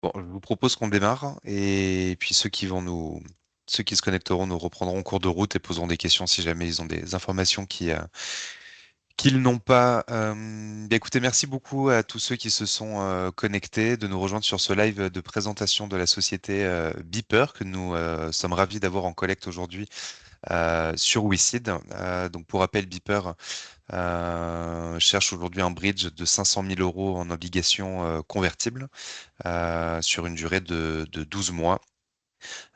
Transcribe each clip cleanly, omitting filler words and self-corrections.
Bon, je vous propose qu'on démarre et puis ceux qui se connecteront nous reprendront en cours de route et poseront des questions si jamais ils ont des informations qu'ils n'ont pas. Écoutez, merci beaucoup à tous ceux qui se sont connectés de nous rejoindre sur ce live de présentation de la société Beeper que nous sommes ravis d'avoir en collecte aujourd'hui sur WeSeed. Donc pour rappel, Beeper cherche aujourd'hui un bridge de 500 000 euros en obligations convertibles sur une durée de 12 mois.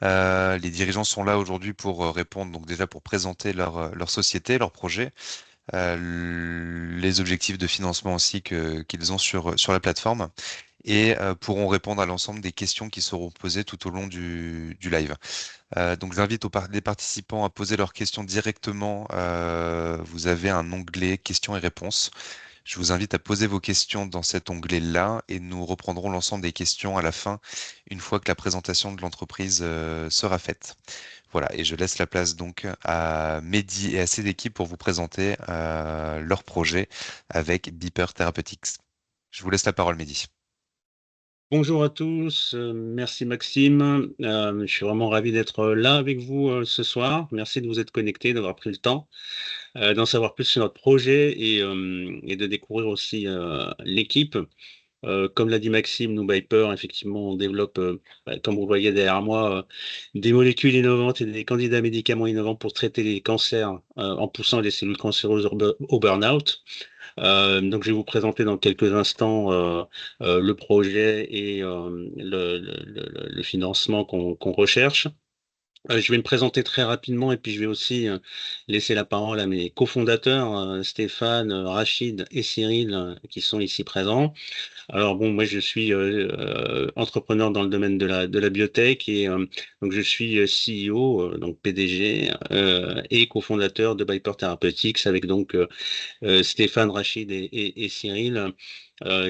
Les dirigeants sont là aujourd'hui pour répondre, donc déjà pour présenter leur société, leur projet, les objectifs de financement aussi qu'ils ont sur la plateforme et pourront répondre à l'ensemble des questions qui seront posées tout au long du live. Donc j'invite les participants à poser leurs questions directement. Vous avez un onglet questions et réponses. Je vous invite à poser vos questions dans cet onglet-là et nous reprendrons l'ensemble des questions à la fin, une fois que la présentation de l'entreprise sera faite. Voilà, et je laisse la place donc à Mehdi et à ses équipes pour vous présenter leur projet avec Beeper Therapeutics. Je vous laisse la parole, Mehdi. Bonjour à tous, merci Maxime. Je suis vraiment ravi d'être là avec vous ce soir. Merci de vous être connectés, d'avoir pris le temps d'en savoir plus sur notre projet et de découvrir aussi l'équipe. Comme l'a dit Maxime, nous, Viper, effectivement, on développe, comme vous le voyez derrière moi, des molécules innovantes et des candidats médicaments innovants pour traiter les cancers en poussant les cellules cancéreuses au burn-out. Donc, je vais vous présenter dans quelques instants le projet et le financement qu'on recherche. Je vais me présenter très rapidement et puis je vais aussi laisser la parole à mes cofondateurs, Stéphane, Rachid et Cyril, qui sont ici présents. Alors bon, moi je suis entrepreneur dans le domaine de la biotech et donc je suis CEO, donc PDG et cofondateur de Viper Therapeutics avec donc Stéphane, Rachid et Cyril,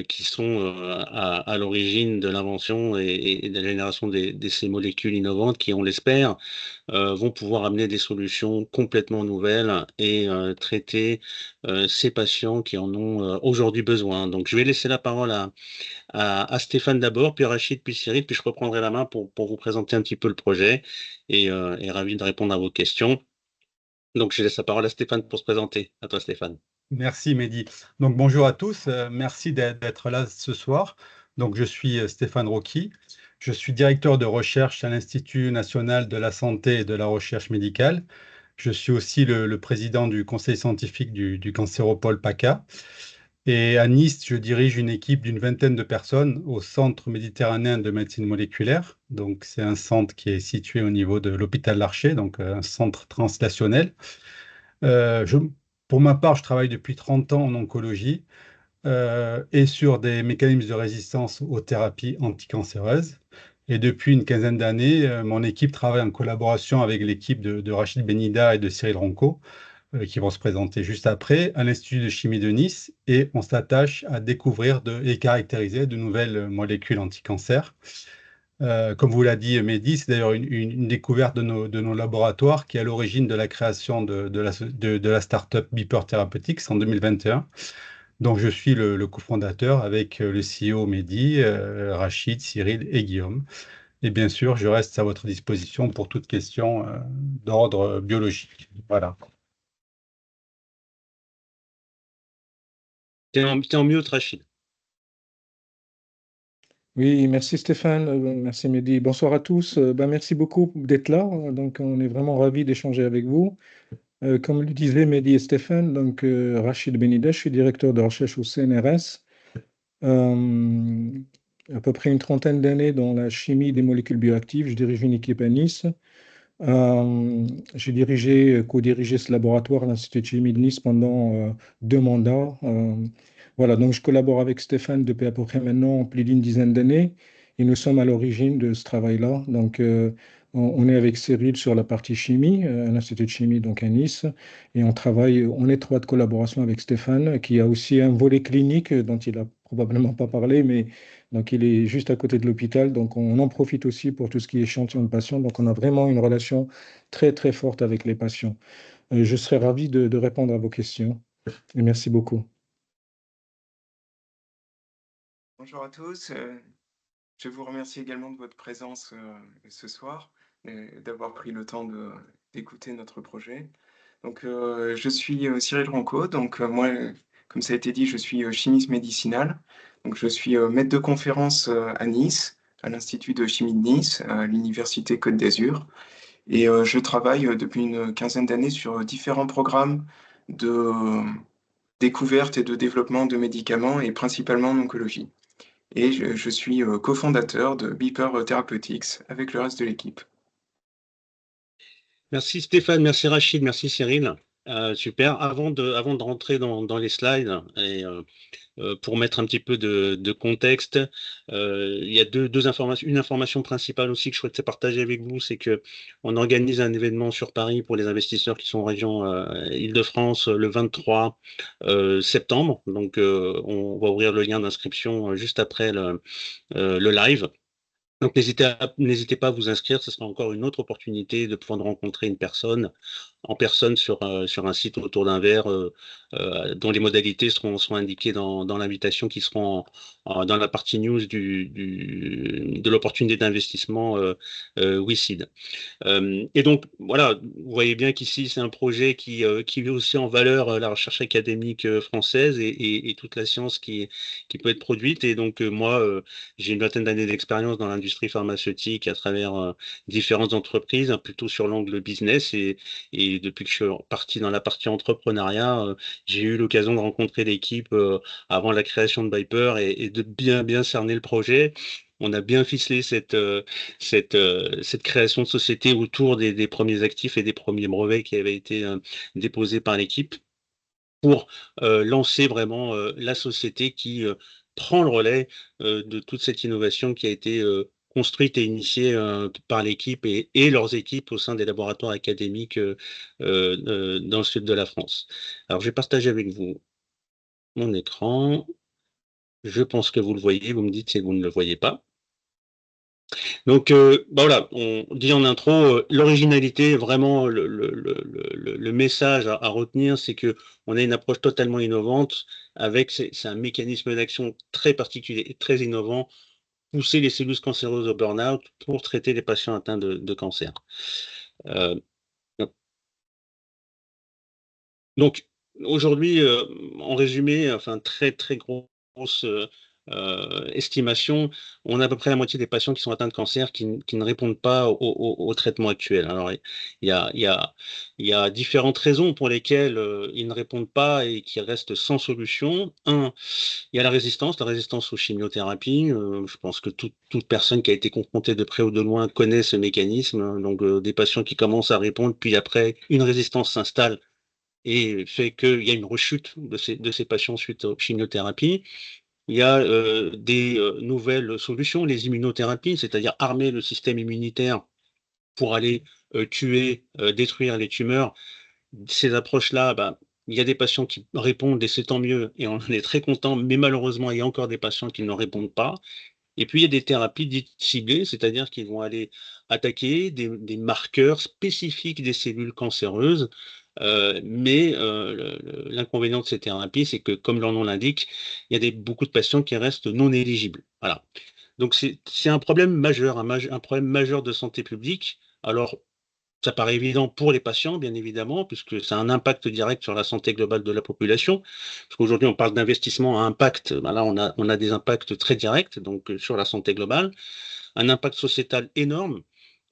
qui sont à l'origine de l'invention et de la génération de ces molécules innovantes qui, on l'espère, vont pouvoir amener des solutions complètement nouvelles et traiter ces patients qui en ont aujourd'hui besoin. Donc, je vais laisser la parole à Stéphane d'abord, puis Rachid, puis Cyril, puis je reprendrai la main pour vous présenter un petit peu le projet et ravi de répondre à vos questions. Donc, je laisse la parole à Stéphane pour se présenter. À toi, Stéphane. Merci Mehdi. Donc bonjour à tous, merci d'être là ce soir. Donc je suis Stéphane Rocky, je suis directeur de recherche à l'Institut national de la santé et de la recherche médicale. Je suis aussi le président du conseil scientifique du Cancéropole PACA. Et à Nice, je dirige une équipe d'une vingtaine de personnes au Centre méditerranéen de médecine moléculaire. Donc c'est un centre qui est situé au niveau de l'hôpital Larcher, donc un centre translationnel. Euh, je- pour ma part, je travaille depuis 30 ans en oncologie et sur des mécanismes de résistance aux thérapies anticancéreuses. Et depuis une quinzaine d'années, mon équipe travaille en collaboration avec l'équipe de Rachid Benida et de Cyril Ronco, qui vont se présenter juste après, à l'Institut de chimie de Nice. Et on s'attache à découvrir et caractériser de nouvelles molécules anticancers. Comme vous l'a dit Mehdi, c'est d'ailleurs une découverte de nos laboratoires qui est à l'origine de la création de la start-up Beeper Therapeutics en 2021. Donc, je suis le cofondateur avec le CEO Mehdi, Rachid, Cyril et Guillaume. Et bien sûr, je reste à votre disposition pour toute question d'ordre biologique. Voilà. T'es en mute, Rachid. Oui, merci Stéphane, merci Mehdi. Bonsoir à tous. Merci beaucoup d'être là. Donc, on est vraiment ravis d'échanger avec vous. Comme le disaient Mehdi et Stéphane, donc Rachid Benida, je suis directeur de recherche au CNRS. Euh, à peu près une trentaine d'années dans la chimie des molécules bioactives. Je dirige une équipe à Nice. J'ai co-dirigé ce laboratoire à l'Institut de chimie de Nice pendant 2 mandats. Voilà, donc je collabore avec Stéphane depuis à peu près maintenant plus d'une dizaine d'années et nous sommes à l'origine de ce travail-là. Donc, on est avec Cyril sur la partie chimie, à l'Institut de chimie donc à Nice, et on travaille en étroite collaboration avec Stéphane, qui a aussi un volet clinique dont il a probablement pas parlé, mais donc, il est juste à côté de l'hôpital. Donc, on en profite aussi pour tout ce qui est échantillon de patients. Donc, on a vraiment une relation très, très forte avec les patients. Je serais ravi de répondre à vos questions. Et merci beaucoup. Bonjour à tous. Je vous remercie également de votre présence ce soir et d'avoir pris le temps d'écouter notre projet. Donc, je suis Cyril Ranco. Donc, moi, comme ça a été dit, je suis chimiste médicinal. Donc, je suis maître de conférence à Nice, à l'Institut de chimie de Nice, à l'Université Côte d'Azur. Et je travaille depuis une quinzaine d'années sur différents programmes de découverte et de développement de médicaments et principalement en oncologie. Et je suis cofondateur de Beeper Therapeutics avec le reste de l'équipe. Merci Stéphane, merci Rachid, merci Cyril. Super. Avant de rentrer dans les slides et pour mettre un petit peu de contexte, il y a deux informations. Une information principale aussi que je souhaitais partager avec vous, c'est que on organise un événement sur Paris pour les investisseurs qui sont en région Île-de-France le 23 septembre. Donc, on va ouvrir le lien d'inscription juste après le live. Donc n'hésitez pas à vous inscrire, ce sera encore une autre opportunité de pouvoir rencontrer une personne en personne sur un site autour d'un verre dont les modalités seront indiquées dans l'invitation qui seront dans la partie news de l'opportunité d'investissement WeSeed. Et donc, voilà, vous voyez bien qu'ici, c'est un projet qui met aussi en valeur la recherche académique française et toute la science qui peut être produite. Et donc, moi, j'ai une vingtaine d'années d'expérience dans l'industrie pharmaceutique à travers différentes entreprises, hein, plutôt sur l'angle business. Et depuis que je suis parti dans la partie entrepreneuriat, j'ai eu l'occasion de rencontrer l'équipe avant la création de Viper et de bien cerner le projet. On a bien ficelé cette création de société autour des premiers actifs et des premiers brevets qui avaient été déposés par l'équipe pour lancer vraiment la société qui prend le relais de toute cette innovation qui a été construite et initiée par l'équipe et leurs équipes au sein des laboratoires académiques dans le sud de la France. Alors, je vais partager avec vous mon écran. Je pense que vous le voyez. Vous me dites si vous ne le voyez pas. Donc voilà, on dit en intro, l'originalité, vraiment le message à retenir, c'est que on a une approche totalement innovante avec, c'est un mécanisme d'action très particulier et très innovant, pousser les cellules cancéreuses au burn-out pour traiter les patients atteints de cancer. Euh, donc aujourd'hui, en résumé, enfin très grosse estimation, on a à peu près la moitié des patients qui sont atteints de cancer qui ne répondent pas au traitement actuel. Alors, il y a différentes raisons pour lesquelles ils ne répondent pas et qui restent sans solution. Un, il y a la résistance aux chimiothérapies. Je pense que toute personne qui a été confrontée de près ou de loin connaît ce mécanisme. Donc, des patients qui commencent à répondre, puis après, une résistance s'installe et fait qu'il y a une rechute de ces patients suite aux chimiothérapies. Il y a des nouvelles solutions, les immunothérapies, c'est-à-dire armer le système immunitaire pour aller tuer, détruire les tumeurs. Ces approches-là, bah, il y a des patients qui répondent et c'est tant mieux, et on en est très content, mais malheureusement, il y a encore des patients qui ne répondent pas. Et puis, il y a des thérapies dites ciblées, c'est-à-dire qu'ils vont aller attaquer des marqueurs spécifiques des cellules cancéreuses. Mais l'inconvénient de ces thérapies, c'est que, comme leur nom l'indique, il y a beaucoup de patients qui restent non éligibles. Voilà. Donc, c'est un problème majeur, un problème majeur de santé publique. Alors, ça paraît évident pour les patients, bien évidemment, puisque ça a un impact direct sur la santé globale de la population. Parce qu'aujourd'hui, on parle d'investissement à impact. Ben là, on a des impacts très directs donc, sur la santé globale. Un impact sociétal énorme.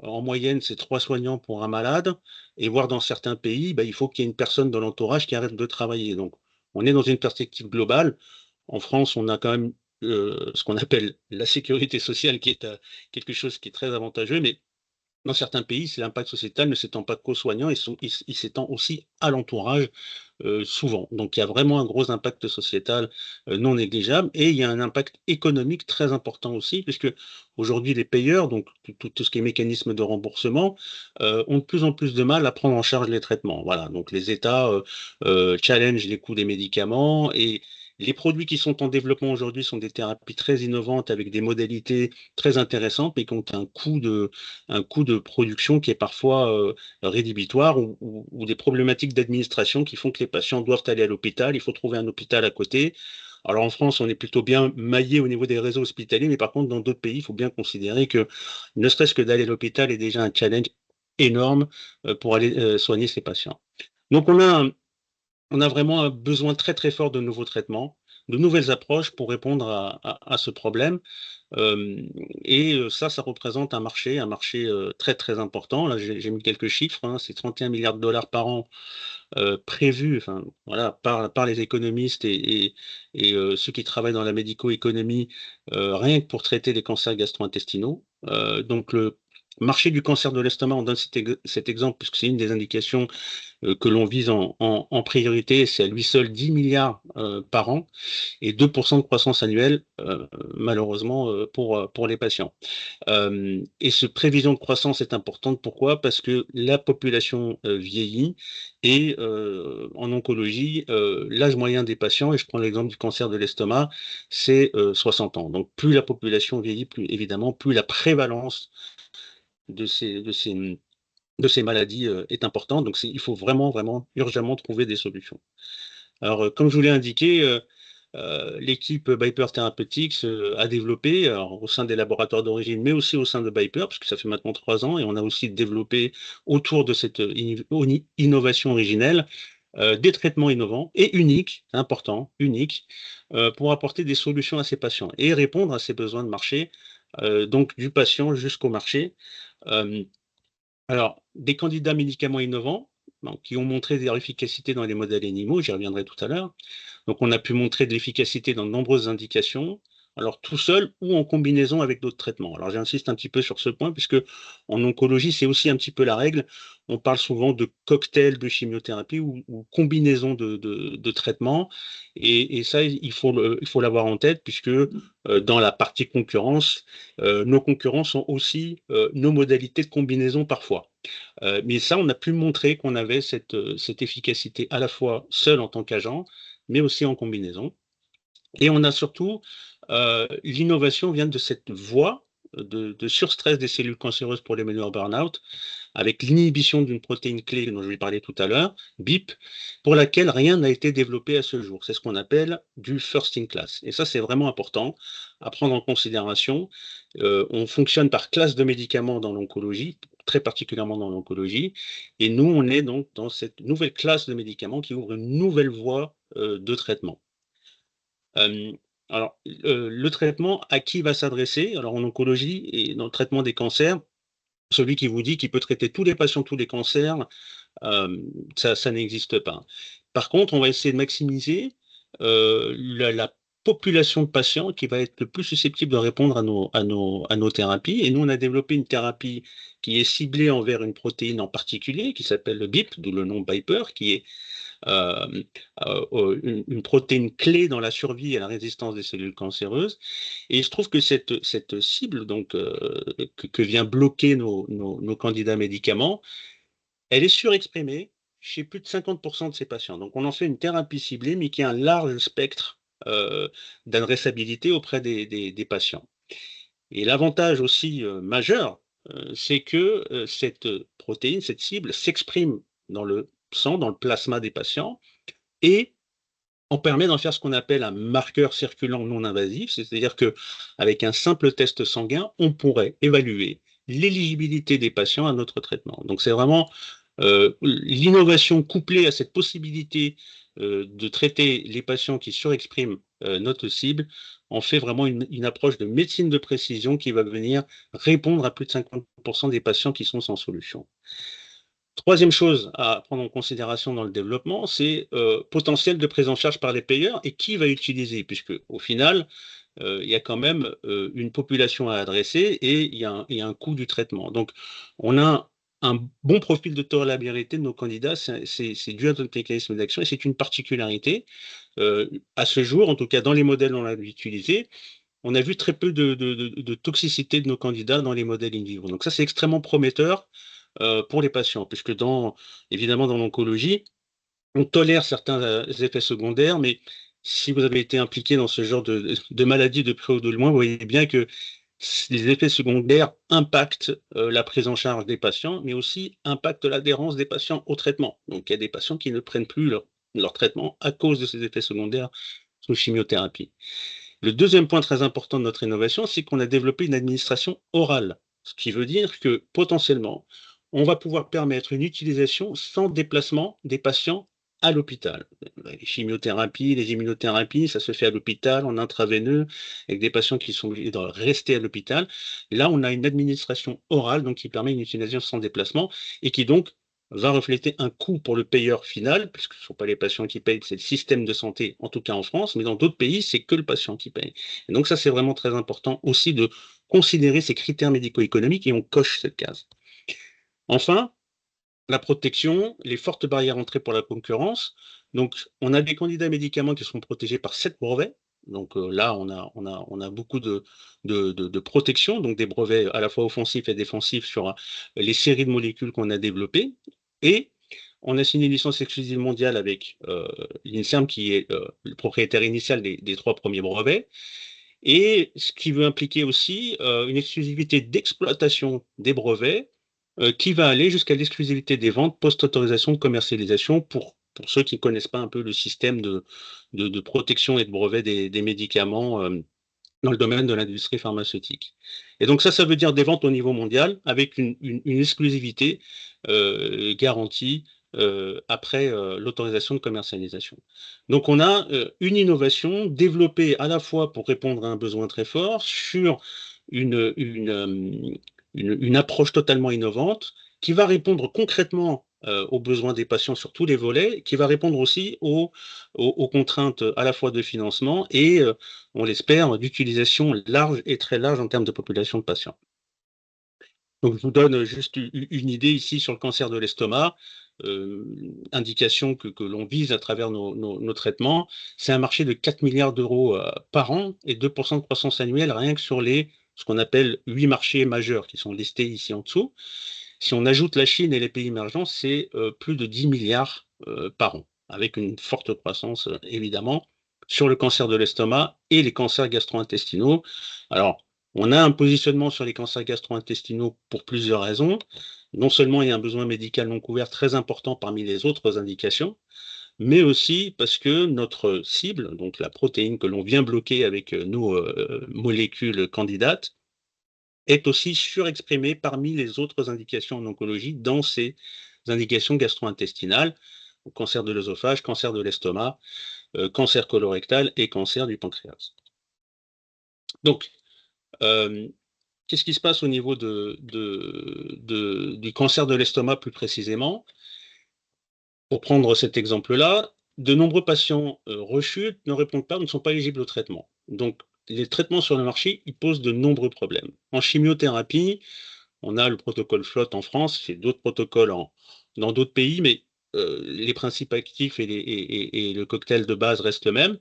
En moyenne, c'est 3 soignants pour un malade. Et voire dans certains pays, ben, il faut qu'il y ait une personne dans l'entourage qui arrête de travailler. Donc, on est dans une perspective globale. En France, on a quand même ce qu'on appelle la sécurité sociale, qui est quelque chose qui est très avantageux, mais dans certains pays, l'impact sociétal ne s'étend pas qu'aux soignants, il s'étend aussi à l'entourage, souvent. Donc il y a vraiment un gros impact sociétal non négligeable et il y a un impact économique très important aussi, puisque aujourd'hui les payeurs, donc tout ce qui est mécanisme de remboursement, ont de plus en plus de mal à prendre en charge les traitements. Voilà, donc les États challengent les coûts des médicaments et les produits qui sont en développement aujourd'hui sont des thérapies très innovantes avec des modalités très intéressantes, mais qui ont un coût de production qui est parfois rédhibitoire ou des problématiques d'administration qui font que les patients doivent aller à l'hôpital, il faut trouver un hôpital à côté. Alors en France, on est plutôt bien maillé au niveau des réseaux hospitaliers, mais par contre, dans d'autres pays, il faut bien considérer que ne serait-ce que d'aller à l'hôpital est déjà un challenge énorme pour aller soigner ces patients. Donc on a vraiment un besoin très très fort de nouveaux traitements, de nouvelles approches pour répondre à ce problème. Ça représente un marché très très important. Là, j'ai mis quelques chiffres, hein, c'est 31 milliards de dollars par an prévus, enfin, voilà, par les économistes ceux qui travaillent dans la médico-économie, rien que pour traiter les cancers gastro-intestinaux. Donc le marché du cancer de l'estomac, on donne cet exemple puisque c'est une des indications que l'on vise en priorité, c'est à lui seul 10 milliards par an et 2% de croissance annuelle, malheureusement, pour les patients. Et cette prévision de croissance est importante. Pourquoi? Parce que la population vieillit et en oncologie, l'âge moyen des patients, et je prends l'exemple du cancer de l'estomac, c'est 60 ans. Donc plus la population vieillit, plus évidemment, plus la prévalence de ces maladies est importante. Donc il faut vraiment, vraiment urgemment trouver des solutions. Alors, comme je vous l'ai indiqué, l'équipe Biper Therapeutics a développé, alors, au sein des laboratoires d'origine, mais aussi au sein de Biper, parce que ça fait maintenant 3 ans, et on a aussi développé autour de cette innovation originelle des traitements innovants et uniques, c'est important, uniques, pour apporter des solutions à ces patients et répondre à ces besoins de marché, donc du patient jusqu'au marché. Euh, alors, des candidats médicaments innovants qui ont montré leur efficacité dans les modèles animaux, j'y reviendrai tout à l'heure. Donc, on a pu montrer de l'efficacité dans de nombreuses indications, alors tout seul ou en combinaison avec d'autres traitements. Alors, j'insiste un petit peu sur ce point, puisque en oncologie, c'est aussi un petit peu la règle. On parle souvent de cocktail de chimiothérapie ou combinaison de traitements. Et ça, il faut l'avoir en tête, puisque dans la partie concurrence, nos concurrents sont aussi nos modalités de combinaison parfois. Mais ça, on a pu montrer qu'on avait cette efficacité à la fois seul en tant qu'agent, mais aussi en combinaison. Et on a surtout, l'innovation vient de cette voie de surstress des cellules cancéreuses pour les meneurs burn-out, avec l'inhibition d'une protéine clé dont je vais parler tout à l'heure, BIP, pour laquelle rien n'a été développé à ce jour. C'est ce qu'on appelle du first in class. Et ça, c'est vraiment important à prendre en considération. On fonctionne par classe de médicaments dans l'oncologie, très particulièrement dans l'oncologie. Et nous, on est donc dans cette nouvelle classe de médicaments qui ouvre une nouvelle voie de traitement. Alors, le traitement, à qui va s'adresser? Alors, en oncologie et dans le traitement des cancers, celui qui vous dit qu'il peut traiter tous les patients, tous les cancers, ça n'existe pas. Par contre, on va essayer de maximiser la population de patients qui va être le plus susceptible de répondre à nos thérapies. Et nous, on a développé une thérapie qui est ciblée envers une protéine en particulier, qui s'appelle le BIP, d'où le nom Biper, qui est une protéine clé dans la survie et la résistance des cellules cancéreuses. Et je trouve que cette cible donc, que vient bloquer nos candidats médicaments, elle est surexprimée chez plus de 50% de ces patients. Donc on en fait une thérapie ciblée, mais qui a un large spectre d'adressabilité auprès des patients. Et l'avantage aussi majeur, c'est que cette protéine, cette cible, s'exprime dans le sang, dans le plasma des patients, et on permet d'en faire ce qu'on appelle un marqueur circulant non invasif, c'est-à-dire qu'avec un simple test sanguin, on pourrait évaluer l'éligibilité des patients à notre traitement. Donc c'est vraiment l'innovation couplée à cette possibilité de traiter les patients qui surexpriment notre cible, en fait vraiment une approche de médecine de précision qui va venir répondre à plus de 50% des patients qui sont sans solution. Troisième chose à prendre en considération dans le développement, c'est potentiel de prise en charge par les payeurs et qui va utiliser, puisque au final, il y a quand même une population à adresser et il y a un coût du traitement. Donc, on a un bon profil de tolérabilité de nos candidats, c'est dû à notre mécanisme d'action et c'est une particularité. À ce jour, en tout cas dans les modèles qu'on a utilisés, on a vu très peu de toxicité de nos candidats dans les modèles in vivo. Donc ça, c'est extrêmement prometteur pour les patients, puisque évidemment dans l'oncologie, on tolère certains effets secondaires, mais si vous avez été impliqué dans ce genre de maladie de près ou de loin, vous voyez bien que les effets secondaires impactent la prise en charge des patients, mais aussi impactent l'adhérence des patients au traitement. Donc il y a des patients qui ne prennent plus leur traitement à cause de ces effets secondaires sous chimiothérapie. Le deuxième point très important de notre innovation, c'est qu'on a développé une administration orale, ce qui veut dire que potentiellement, on va pouvoir permettre une utilisation sans déplacement des patients à l'hôpital. Les chimiothérapies, les immunothérapies, ça se fait à l'hôpital, en intraveineux, avec des patients qui sont obligés de rester à l'hôpital. Là, on a une administration orale, donc qui permet une utilisation sans déplacement et qui donc va refléter un coût pour le payeur final, puisque ce ne sont pas les patients qui payent, c'est le système de santé, en tout cas en France, mais dans d'autres pays, c'est que le patient qui paye. Et donc ça, c'est vraiment très important aussi de considérer ces critères médico-économiques et on coche cette case. Enfin, la protection, les fortes barrières d'entrée pour la concurrence. Donc, on a des candidats médicaments qui sont protégés par 7 brevets. Donc là, on a beaucoup de protection, donc des brevets à la fois offensifs et défensifs sur les séries de molécules qu'on a développées. Et on a signé une licence exclusive mondiale avec l'INSERM, qui est le propriétaire initial des 3 premiers brevets. Et ce qui veut impliquer aussi une exclusivité d'exploitation des brevets qui va aller jusqu'à l'exclusivité des ventes post-autorisation de commercialisation pour ceux qui ne connaissent pas un peu le système de protection et de brevet des médicaments dans le domaine de l'industrie pharmaceutique. Et donc ça veut dire des ventes au niveau mondial avec une exclusivité garantie après l'autorisation de commercialisation. Donc on a une innovation développée à la fois pour répondre à un besoin très fort sur une approche totalement innovante qui va répondre concrètement aux besoins des patients sur tous les volets, qui va répondre aussi aux contraintes à la fois de financement et, on l'espère, d'utilisation large et très large en termes de population de patients. Donc, je vous donne juste une idée ici sur le cancer de l'estomac, indication que l'on vise à travers nos traitements. C'est un marché de 4 milliards d'euros par an et 2% de croissance annuelle rien que sur ce qu'on appelle 8 marchés majeurs qui sont listés ici en dessous. Si on ajoute la Chine et les pays émergents, c'est plus de 10 milliards par an, avec une forte croissance évidemment sur le cancer de l'estomac et les cancers gastro-intestinaux. Alors, on a un positionnement sur les cancers gastro-intestinaux pour plusieurs raisons. Non seulement il y a un besoin médical non couvert très important parmi les autres indications, mais aussi parce que notre cible, donc la protéine que l'on vient bloquer avec nos molécules candidates, est aussi surexprimée parmi les autres indications en oncologie dans ces indications gastro-intestinales, cancer de l'œsophage, cancer de l'estomac, cancer colorectal et cancer du pancréas. Donc, qu'est-ce qui se passe au niveau du cancer de l'estomac plus précisément? Pour prendre cet exemple-là, de nombreux patients rechutent, ne répondent pas ou ne sont pas éligibles au traitement. Donc, les traitements sur le marché, ils posent de nombreux problèmes. En chimiothérapie, on a le protocole FLOT en France, c'est d'autres protocoles dans d'autres pays, mais les principes actifs et le cocktail de base restent le même.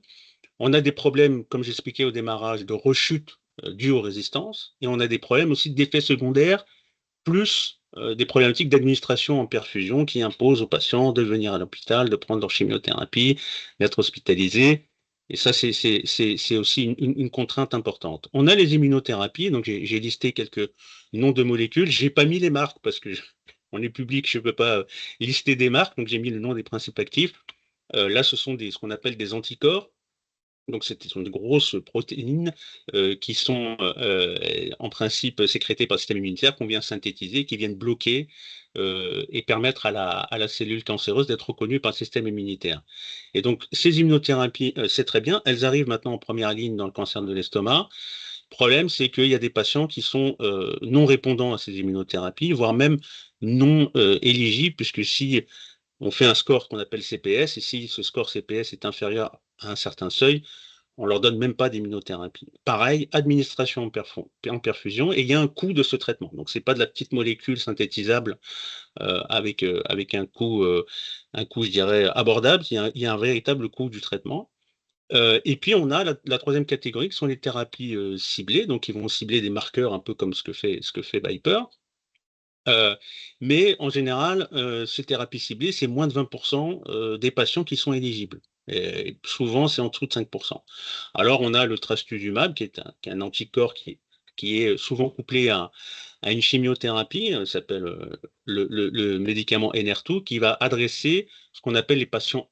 On a des problèmes, comme j'expliquais au démarrage, de rechute dues aux résistances, et on a des problèmes aussi d'effets secondaires, plus des problématiques d'administration en perfusion qui imposent aux patients de venir à l'hôpital, de prendre leur chimiothérapie, d'être hospitalisés. Et ça, c'est aussi une contrainte importante. On a les immunothérapies, donc j'ai listé quelques noms de molécules. J'ai pas mis les marques parce que on est public, je ne peux pas lister des marques, donc j'ai mis le nom des principes actifs. Là, ce sont ce qu'on appelle des anticorps. Donc, ce sont des grosses protéines qui sont en principe sécrétées par le système immunitaire qu'on vient synthétiser, qui viennent bloquer et permettre à la cellule cancéreuse d'être reconnue par le système immunitaire. Et donc, ces immunothérapies, c'est très bien. Elles arrivent maintenant en première ligne dans le cancer de l'estomac. Le problème, c'est qu'il y a des patients qui sont non répondants à ces immunothérapies, voire même non éligibles, puisque si on fait un score qu'on appelle CPS, et si ce score CPS est inférieur à un certain seuil, on ne leur donne même pas d'immunothérapie. Pareil, administration en perfusion, et il y a un coût de ce traitement. Donc, ce n'est pas de la petite molécule synthétisable avec un coût, je dirais, abordable. Il y a un véritable coût du traitement. Et puis, on a la troisième catégorie, qui sont les thérapies ciblées, donc ils vont cibler des marqueurs un peu comme ce que fait Viper. Mais en général, ces thérapies ciblées, c'est moins de 20% des patients qui sont éligibles. Et souvent, c'est en dessous de 5%. Alors, on a le trastuzumab, qui est un anticorps qui est souvent couplé à une chimiothérapie, ça s'appelle le médicament Enhertu, qui va adresser ce qu'on appelle les patients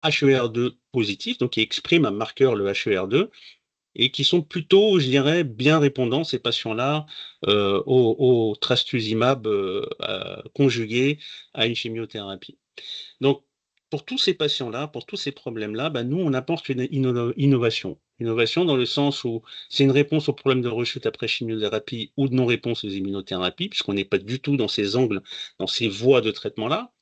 HER2 positifs, donc qui expriment un marqueur, le HER2, et qui sont plutôt, je dirais, bien répondants, ces patients-là, au trastuzumab conjugué à une chimiothérapie. Donc, pour tous ces patients-là, pour tous ces problèmes-là, nous, on apporte une innovation. Innovation dans le sens où c'est une réponse au problème de rechute après chimiothérapie ou de non-réponse aux immunothérapies, puisqu'on n'est pas du tout dans ces angles, dans ces voies de traitement-là.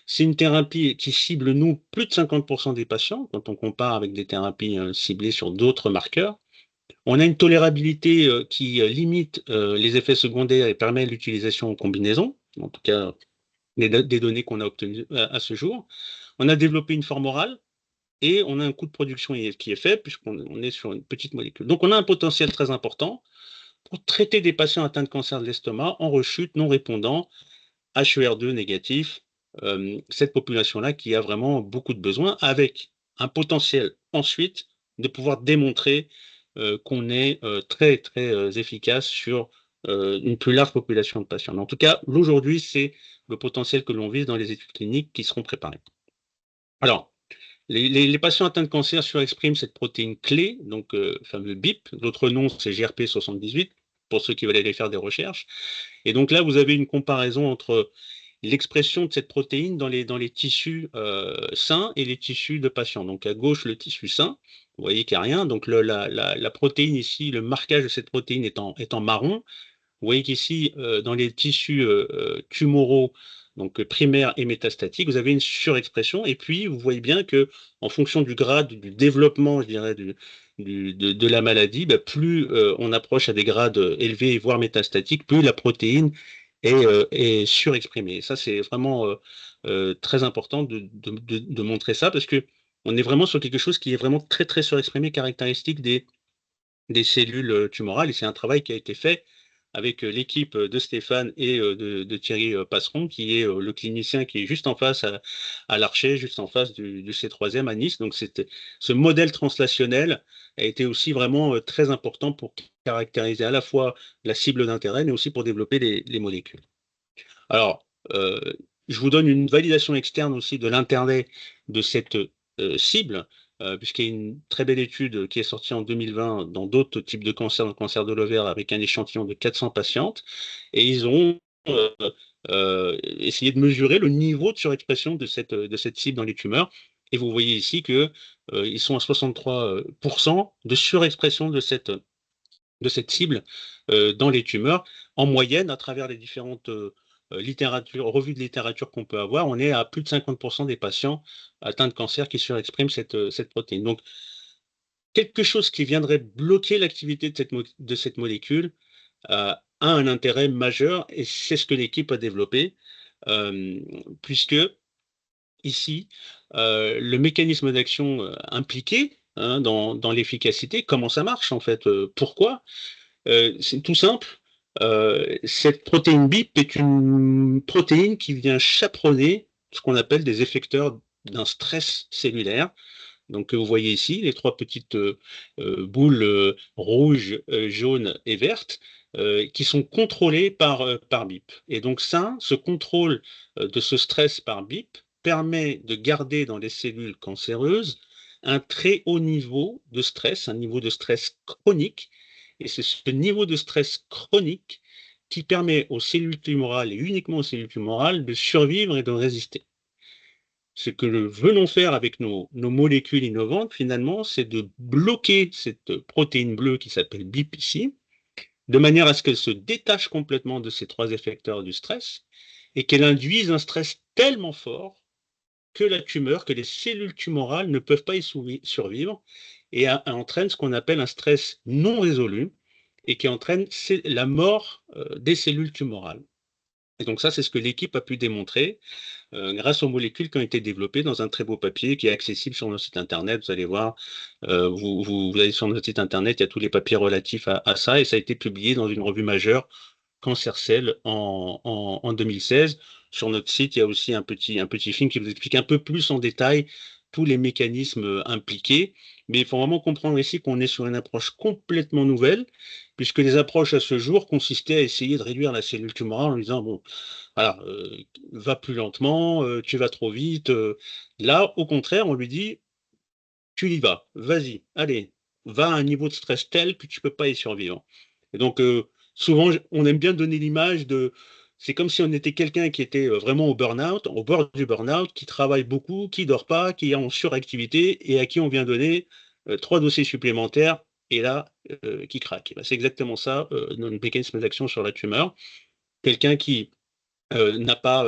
C'est une thérapie qui cible, nous, plus de 50% des patients, quand on compare avec des thérapies ciblées sur d'autres marqueurs. On a une tolérabilité qui limite les effets secondaires et permet l'utilisation en combinaison, en tout cas des données qu'on a obtenues à ce jour. On a développé une forme orale et on a un coût de production qui est faible puisqu'on est sur une petite molécule. Donc on a un potentiel très important pour traiter des patients atteints de cancer de l'estomac en rechute non répondant, HER2 négatif, cette population-là qui a vraiment beaucoup de besoins, avec un potentiel ensuite de pouvoir démontrer qu'on est très très efficace sur une plus large population de patients. Mais en tout cas, aujourd'hui, c'est le potentiel que l'on vise dans les études cliniques qui seront préparées. Alors, les patients atteints de cancer surexpriment cette protéine clé, donc fameux BIP. L'autre nom, c'est GRP78, pour ceux qui veulent aller faire des recherches. Et donc là, vous avez une comparaison entre l'expression de cette protéine dans les tissus sains et les tissus de patients. Donc à gauche, le tissu sain, vous voyez qu'il n'y a rien. Donc la protéine ici, le marquage de cette protéine est en marron. Vous voyez qu'ici, dans les tissus tumoraux, donc primaires et métastatiques, vous avez une surexpression. Et puis, vous voyez bien que, en fonction du grade du développement, je dirais, de la maladie, plus on approche à des grades élevés, voire métastatiques, plus la protéine est surexprimée. Et ça, c'est vraiment très important de montrer ça, parce que on est vraiment sur quelque chose qui est vraiment très, très surexprimé, caractéristique des cellules tumorales. Et c'est un travail qui a été fait avec l'équipe de Stéphane et de Thierry Passeron, qui est le clinicien qui est juste en face à l'Archer, juste en face du C3e à Nice. Donc ce modèle translationnel a été aussi vraiment très important pour caractériser à la fois la cible d'intérêt, mais aussi pour développer les molécules. Alors, je vous donne une validation externe aussi de l'intérêt de cette cible, puisqu'il y a une très belle étude qui est sortie en 2020 dans d'autres types de cancers, le cancer de l'ovaire, avec un échantillon de 400 patientes, et ils ont essayé de mesurer le niveau de surexpression de cette cible dans les tumeurs. Et vous voyez ici qu'ils sont à 63% de surexpression de cette cible dans les tumeurs. En moyenne, à travers les différentes revues de littérature qu'on peut avoir, on est à plus de 50% des patients atteints de cancer qui surexpriment cette protéine. Donc, quelque chose qui viendrait bloquer l'activité de cette molécule a un intérêt majeur, et c'est ce que l'équipe a développé, puisque ici, le mécanisme d'action impliqué dans l'efficacité, comment ça marche en fait, pourquoi c'est tout simple. Cette protéine BIP est une protéine qui vient chaperonner ce qu'on appelle des effecteurs d'un stress cellulaire. Donc, vous voyez ici les trois petites boules rouges, jaunes et vertes qui sont contrôlées par BIP. Et donc ça, ce contrôle de ce stress par BIP permet de garder dans les cellules cancéreuses un très haut niveau de stress, un niveau de stress chronique. Et c'est ce niveau de stress chronique qui permet aux cellules tumorales, et uniquement aux cellules tumorales, de survivre et de résister. Ce que nous venons faire avec nos molécules innovantes, finalement, c'est de bloquer cette protéine bleue qui s'appelle BIP ici, de manière à ce qu'elle se détache complètement de ces trois effecteurs du stress et qu'elle induise un stress tellement fort que la tumeur, que les cellules tumorales ne peuvent pas y survivre, et entraîne ce qu'on appelle un stress non résolu, et qui entraîne la mort des cellules tumorales. Et donc ça, c'est ce que l'équipe a pu démontrer grâce aux molécules qui ont été développées dans un très beau papier qui est accessible sur notre site internet. Vous allez voir, vous allez sur notre site internet, il y a tous les papiers relatifs à ça, et ça a été publié dans une revue majeure, Cancer Cell, en 2016. Sur notre site, il y a aussi un petit film qui vous explique un peu plus en détail tous les mécanismes impliqués. Mais il faut vraiment comprendre ici qu'on est sur une approche complètement nouvelle, puisque les approches à ce jour consistaient à essayer de réduire la cellule tumorale en disant, bon, voilà, va plus lentement, tu vas trop vite. Là, au contraire, on lui dit, tu y vas, vas-y, allez, va à un niveau de stress tel que tu peux pas y survivre. Et donc, souvent, on aime bien donner l'image de, c'est comme si on était quelqu'un qui était vraiment au burn-out, au bord du burn-out, qui travaille beaucoup, qui dort pas, qui est en suractivité et à qui on vient donner 3 dossiers supplémentaires et là, qui craque. Et ben, c'est exactement ça, notre mécanisme d'action sur la tumeur. Quelqu'un qui n'est pas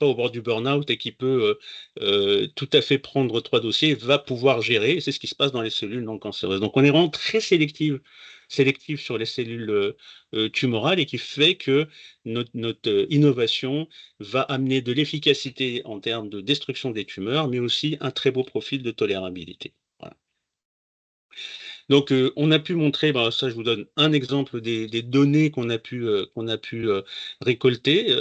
au bord du burn-out et qui peut tout à fait prendre 3 dossiers, va pouvoir gérer. Et c'est ce qui se passe dans les cellules non cancéreuses. Donc on est vraiment très sélectif sur les cellules tumorales et qui fait que notre innovation va amener de l'efficacité en termes de destruction des tumeurs, mais aussi un très beau profil de tolérabilité. Voilà. Donc, on a pu montrer, bah, ça je vous donne un exemple des données qu'on a pu récolter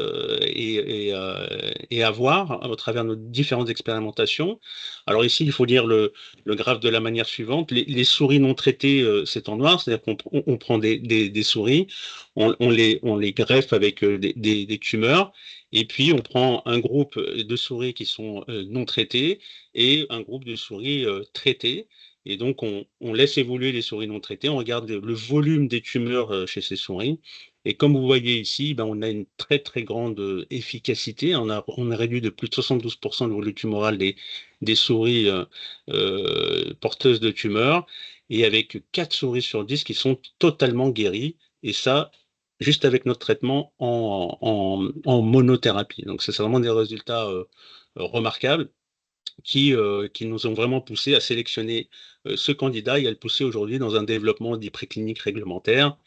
et avoir à travers nos différentes expérimentations. Alors ici, il faut lire le graphe de la manière suivante. Les souris non traitées, c'est en noir, c'est-à-dire qu'on prend des souris, on les greffe avec des tumeurs, et puis on prend un groupe de souris qui sont non traitées et un groupe de souris traitées. Et donc, on laisse évoluer les souris non traitées, on regarde le volume des tumeurs chez ces souris. Et comme vous voyez ici, ben, on a une très très grande efficacité. On a réduit de plus de 72% le volume tumoral des souris porteuses de tumeurs, et avec 4 souris sur 10 qui sont totalement guéries. Et ça, juste avec notre traitement en monothérapie. Donc, c'est vraiment des résultats remarquables qui nous ont vraiment poussé à sélectionner ce candidat et à le pousser aujourd'hui dans un développement dit préclinique réglementaire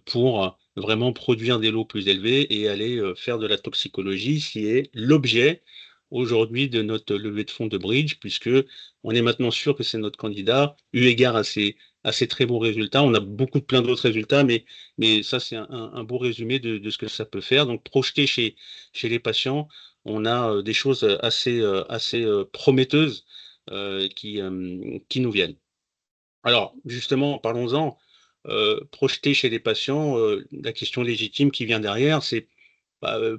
pour vraiment produire des lots plus élevés et aller faire de la toxicologie, qui est l'objet aujourd'hui de notre levée de fonds de Bridge, puisque on est maintenant sûr que c'est notre candidat, eu égard à ces très bons résultats. On a plein d'autres résultats, mais ça, c'est un beau résumé de ce que ça peut faire. Donc, projeté chez les patients, on a des choses assez prometteuses qui nous viennent. Alors, justement, parlons-en. Projeté chez les patients, la question légitime qui vient derrière, c'est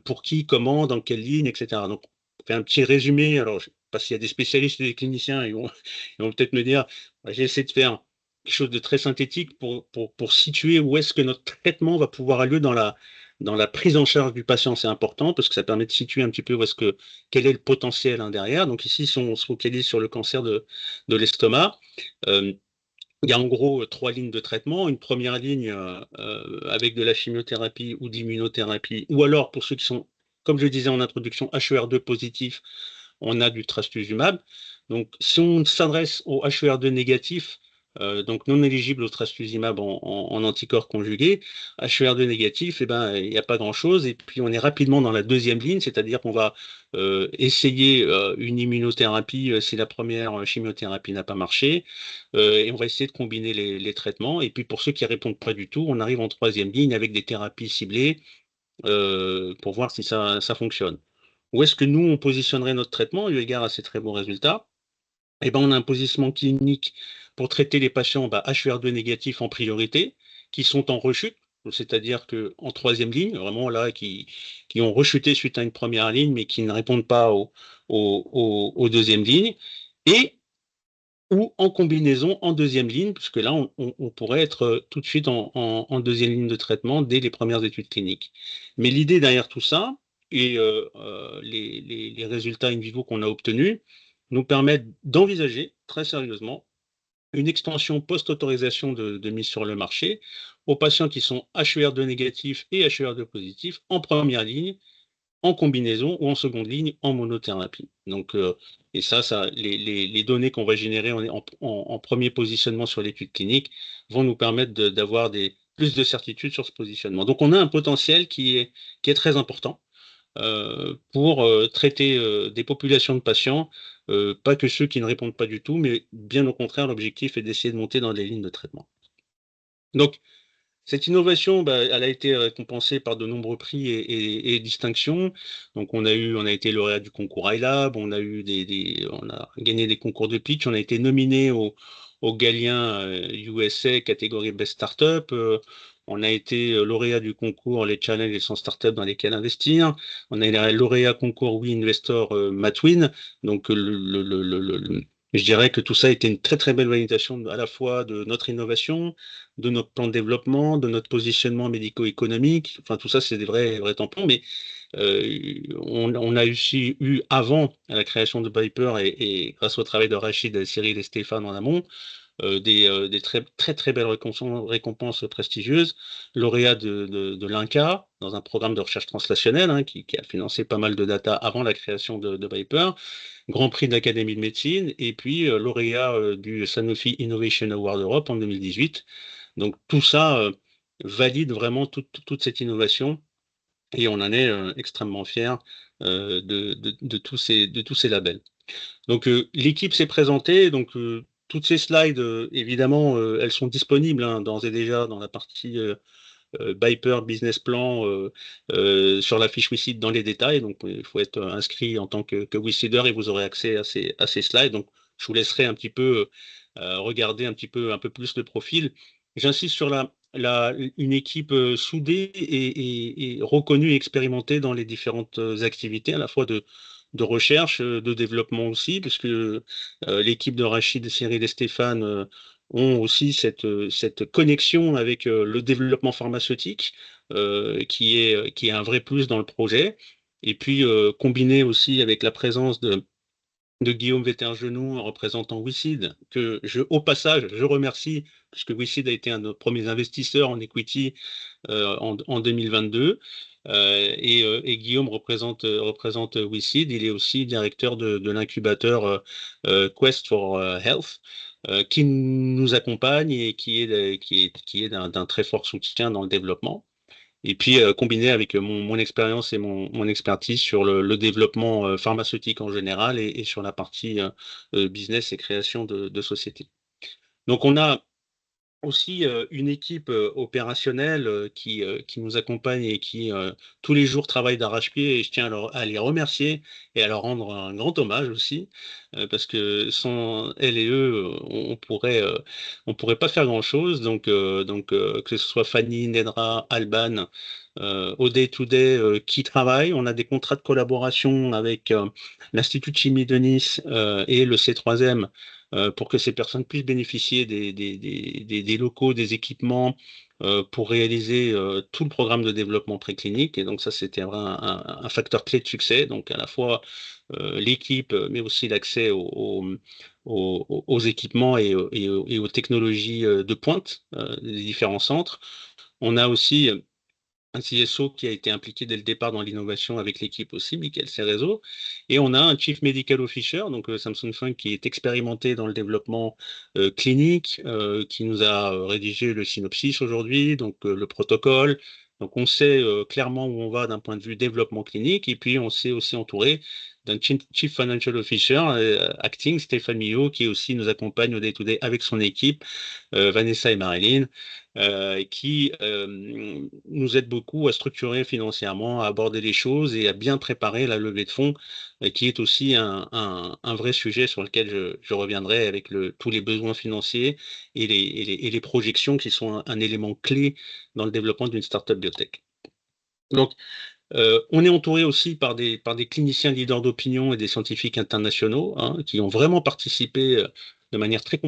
pour qui, comment, dans quelle ligne, etc. Donc, on fait un petit résumé. Alors, je ne sais pas s'il y a des spécialistes et des cliniciens, ils vont peut-être me dire, j'ai essayé de faire quelque chose de très synthétique pour situer où est-ce que notre traitement va pouvoir aller dans la prise en charge du patient. C'est important parce que ça permet de situer un petit peu quel est le potentiel derrière. Donc ici, si on se focalise sur le cancer de l'estomac, il y a en gros 3 lignes de traitement. Une première ligne avec de la chimiothérapie ou d'immunothérapie, ou alors pour ceux qui sont, comme je le disais en introduction, HER2 positifs, on a du trastuzumab. Donc si on s'adresse au HER2 négatif, donc non éligible au trastuzumab en anticorps conjugués, HER2 négatif, eh ben, il n'y a pas grand-chose. Et puis on est rapidement dans la deuxième ligne, c'est-à-dire qu'on va essayer une immunothérapie si la première chimiothérapie n'a pas marché, et on va essayer de combiner les traitements. Et puis pour ceux qui ne répondent pas du tout, on arrive en troisième ligne avec des thérapies ciblées pour voir si ça fonctionne. Où est-ce que nous, on positionnerait notre traitement eu égard à ces très bons résultats? Eh ben, on a un positionnement clinique pour traiter les patients HER2 négatifs en priorité, qui sont en rechute, c'est-à-dire qu'en troisième ligne, vraiment là, qui ont rechuté suite à une première ligne, mais qui ne répondent pas aux deuxièmes lignes, et ou en combinaison en deuxième ligne, puisque là, on pourrait être tout de suite en deuxième ligne de traitement dès les premières études cliniques. Mais l'idée derrière tout ça, et les résultats in vivo qu'on a obtenus, nous permettent d'envisager très sérieusement une extension post-autorisation de mise sur le marché aux patients qui sont HER2 négatifs et HER2 positifs en première ligne, en combinaison ou en seconde ligne en monothérapie. Donc, et ça les données qu'on va générer en premier positionnement sur l'étude clinique vont nous permettre d'avoir plus de certitude sur ce positionnement. Donc, on a un potentiel qui est très important pour traiter des populations de patients, pas que ceux qui ne répondent pas du tout, mais bien au contraire, l'objectif est d'essayer de monter dans les lignes de traitement. Donc, Cette innovation, elle a été récompensée par de nombreux prix et distinctions. Donc, on a été lauréat du concours iLab, on a gagné des concours de pitch, on a été nominé au Galien USA catégorie Best Startup. On a été lauréat du concours Les Challenges et 100 startups dans lesquelles investir. On a été lauréat concours We Investor Matwin. Donc, je dirais que tout ça a été une très très belle validation à la fois de notre innovation, de notre plan de développement, de notre positionnement médico-économique. Enfin, tout ça, c'est des vrais tampons. Mais on a aussi eu, avant la création de Viper et grâce au travail de Rachid, Cyril et Stéphane en amont, des très, très, très belles récompenses prestigieuses. Lauréat de l'INCA, dans un programme de recherche translationnelle, qui a financé pas mal de data avant la création de Viper. Grand prix de l'Académie de médecine, et puis lauréat du Sanofi Innovation Award Europe en 2018. Donc tout ça valide vraiment toute cette innovation, et on en est extrêmement fiers de tous ces labels. Donc l'équipe s'est présentée, donc toutes ces slides, évidemment, elles sont disponibles d'ores et déjà dans la partie Viper Business Plan sur la fiche WeSeed dans les détails. Donc il faut être inscrit en tant que WeSeeder et vous aurez accès à ces slides. Donc je vous laisserai un petit peu regarder un peu plus le profil. J'insiste sur une équipe soudée et reconnue et expérimentée dans les différentes activités, à la fois de recherche, de développement aussi, parce que l'équipe de Rachid, Cyril et Stéphane ont aussi cette connexion avec le développement pharmaceutique, qui est un vrai plus dans le projet. Et puis, combiné aussi avec la présence de Guillaume Vétergenou, représentant WeSeed, au passage, je remercie, puisque WeSeed a été un de nos premiers investisseurs en equity en 2022. Et Guillaume représente WeSeed. Il est aussi directeur de l'incubateur Quest for Health, qui nous accompagne et qui est d'un très fort soutien dans le développement. Et puis combiné avec mon expérience et mon expertise sur le développement pharmaceutique en général et sur la partie business et création de société. Donc on a aussi une équipe opérationnelle qui nous accompagne et qui tous les jours travaille d'arrache-pied, et je tiens à les remercier et à leur rendre un grand hommage aussi, parce que sans elles et eux, on pourrait pas faire grand-chose. Donc, que ce soit Fanny, Nedra, Alban, au day-to-day qui travaillent. On a des contrats de collaboration avec l'Institut de chimie de Nice et le C3M, pour que ces personnes puissent bénéficier des locaux, des équipements pour réaliser tout le programme de développement préclinique. Et donc ça, c'était un facteur clé de succès. Donc à la fois l'équipe, mais aussi l'accès aux équipements et aux technologies de pointe des différents centres. On a aussi un CSO qui a été impliqué dès le départ dans l'innovation avec l'équipe aussi, Michael Cerezo. Et on a un Chief Medical Officer, donc Samson Funk, qui est expérimenté dans le développement clinique, qui nous a rédigé le synopsis aujourd'hui, donc le protocole. Donc on sait clairement où on va d'un point de vue développement clinique, et puis on s'est aussi entouré d'un Chief Financial Officer, acting, Stéphane Millot, qui aussi nous accompagne au day-to-day avec son équipe, Vanessa et Marilyn, qui nous aide beaucoup à structurer financièrement, à aborder les choses et à bien préparer la levée de fonds, qui est aussi un vrai sujet sur lequel je reviendrai avec tous les besoins financiers et les projections qui sont un élément clé dans le développement d'une startup biotech. Donc, on est entouré aussi par des cliniciens leaders d'opinion et des scientifiques internationaux qui ont vraiment participé de manière très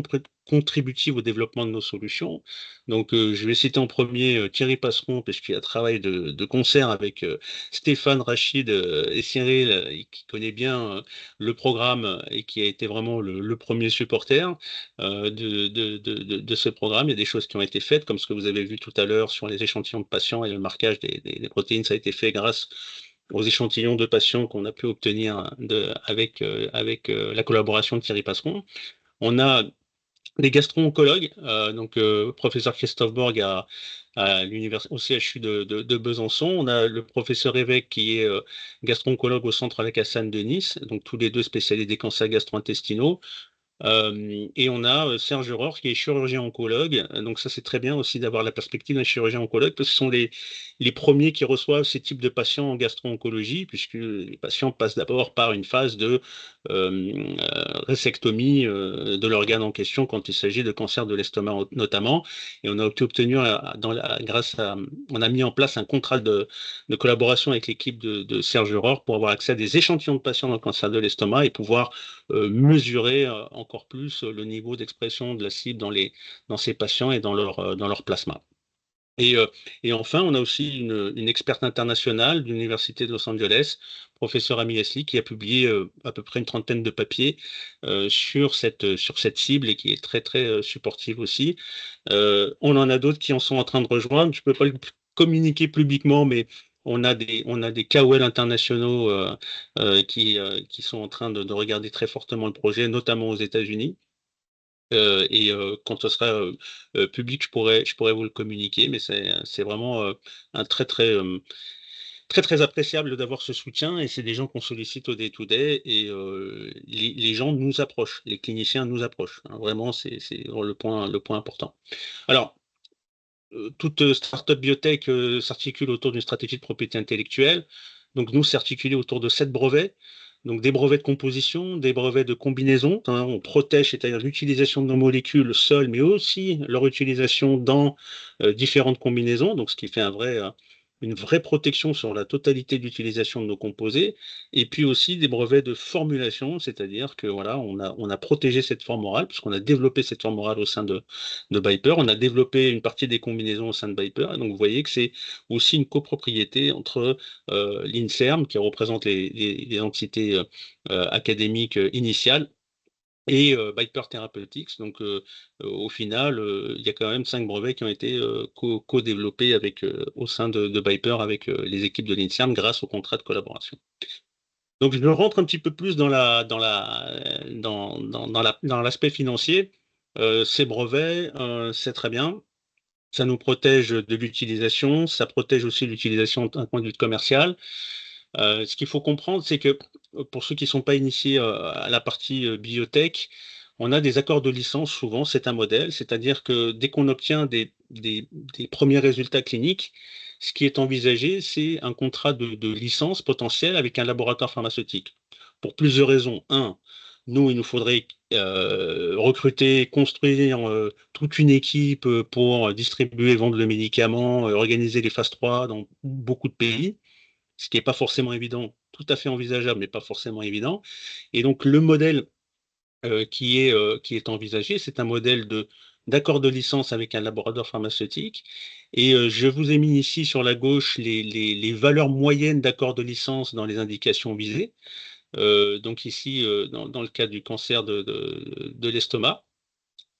contributive au développement de nos solutions. Donc, je vais citer en premier Thierry Passeron, puisqu'il a travaillé de concert avec Stéphane, Rachid et Cyril, et qui connaît bien le programme et qui a été vraiment le premier supporter de ce programme. Il y a des choses qui ont été faites, comme ce que vous avez vu tout à l'heure sur les échantillons de patients et le marquage des protéines. Ça a été fait grâce aux échantillons de patients qu'on a pu obtenir avec la collaboration de Thierry Passeron. On a des gastro-oncologues, donc professeur Christophe Borg au CHU de Besançon. On a le professeur Évêque qui est gastro-oncologue au centre Lacassagne de Nice, donc tous les deux spécialisés des cancers gastro-intestinaux. Et on a Serge Rohr qui est chirurgien oncologue. Donc ça, c'est très bien aussi d'avoir la perspective d'un chirurgien oncologue parce que ce sont les premiers qui reçoivent ces types de patients en gastro-oncologie, puisque les patients passent d'abord par une phase de résectomie de l'organe en question quand il s'agit de cancer de l'estomac notamment. Et on a obtenu, on a mis en place un contrat de collaboration avec l'équipe de Serge Rohr pour avoir accès à des échantillons de patients dans le cancer de l'estomac et pouvoir mesurer encore plus le niveau d'expression de la cible dans ces patients et dans leur plasma. Et enfin, on a aussi une experte internationale de l'Université de Los Angeles, professeur Amy Esli, qui a publié à peu près une trentaine de papiers sur cette cible et qui est très, très supportive aussi. On en a d'autres qui en sont en train de rejoindre. Je ne peux pas le communiquer publiquement, mais on a des KOL internationaux qui sont en train de regarder très fortement le projet, notamment aux États-Unis. Quand ce sera public, je pourrais vous le communiquer, mais c'est vraiment un très très appréciable d'avoir ce soutien et c'est des gens qu'on sollicite au day-to-day et les gens nous approchent, les cliniciens nous approchent. Hein, vraiment, c'est le point important. Alors, toute startup biotech s'articule autour d'une stratégie de propriété intellectuelle. Donc nous, c'est articulé autour de 7 brevets. Donc des brevets de composition, des brevets de combinaison. Hein, on protège, c'est-à-dire l'utilisation de nos molécules seules, mais aussi leur utilisation dans différentes combinaisons. Donc ce qui fait une vraie protection sur la totalité d'utilisation de nos composés. Et puis aussi des brevets de formulation, c'est-à-dire que voilà, on a protégé cette forme orale, puisqu'on a développé cette forme orale au sein de Viper. On a développé une partie des combinaisons au sein de Viper. Et donc, vous voyez que c'est aussi une copropriété entre l'INSERM, qui représente les entités académiques initiales, et Viper Therapeutics. Donc, au final, il y a quand même 5 brevets qui ont été co-développés au sein de Viper avec les équipes de l'INSERM grâce au contrat de collaboration. Donc, je rentre un petit peu plus dans l'aspect financier. Ces brevets, c'est très bien. Ça nous protège de l'utilisation, ça protège aussi l'utilisation d'un point de vue commercial. Ce qu'il faut comprendre, c'est que pour ceux qui ne sont pas initiés à la partie biotech, on a des accords de licence, souvent, c'est un modèle, c'est-à-dire que dès qu'on obtient des premiers résultats cliniques, ce qui est envisagé, c'est un contrat de licence potentiel avec un laboratoire pharmaceutique. Pour plusieurs raisons. Un, nous, il nous faudrait recruter, construire toute une équipe pour distribuer, vendre le médicament, organiser les phases 3 dans beaucoup de pays, ce qui n'est pas forcément évident, tout à fait envisageable, mais pas forcément évident. Et donc, le modèle qui est envisagé, c'est un modèle d'accord de licence avec un laboratoire pharmaceutique. Et je vous ai mis ici sur la gauche les valeurs moyennes d'accord de licence dans les indications visées. Donc ici, dans le cas du cancer de l'estomac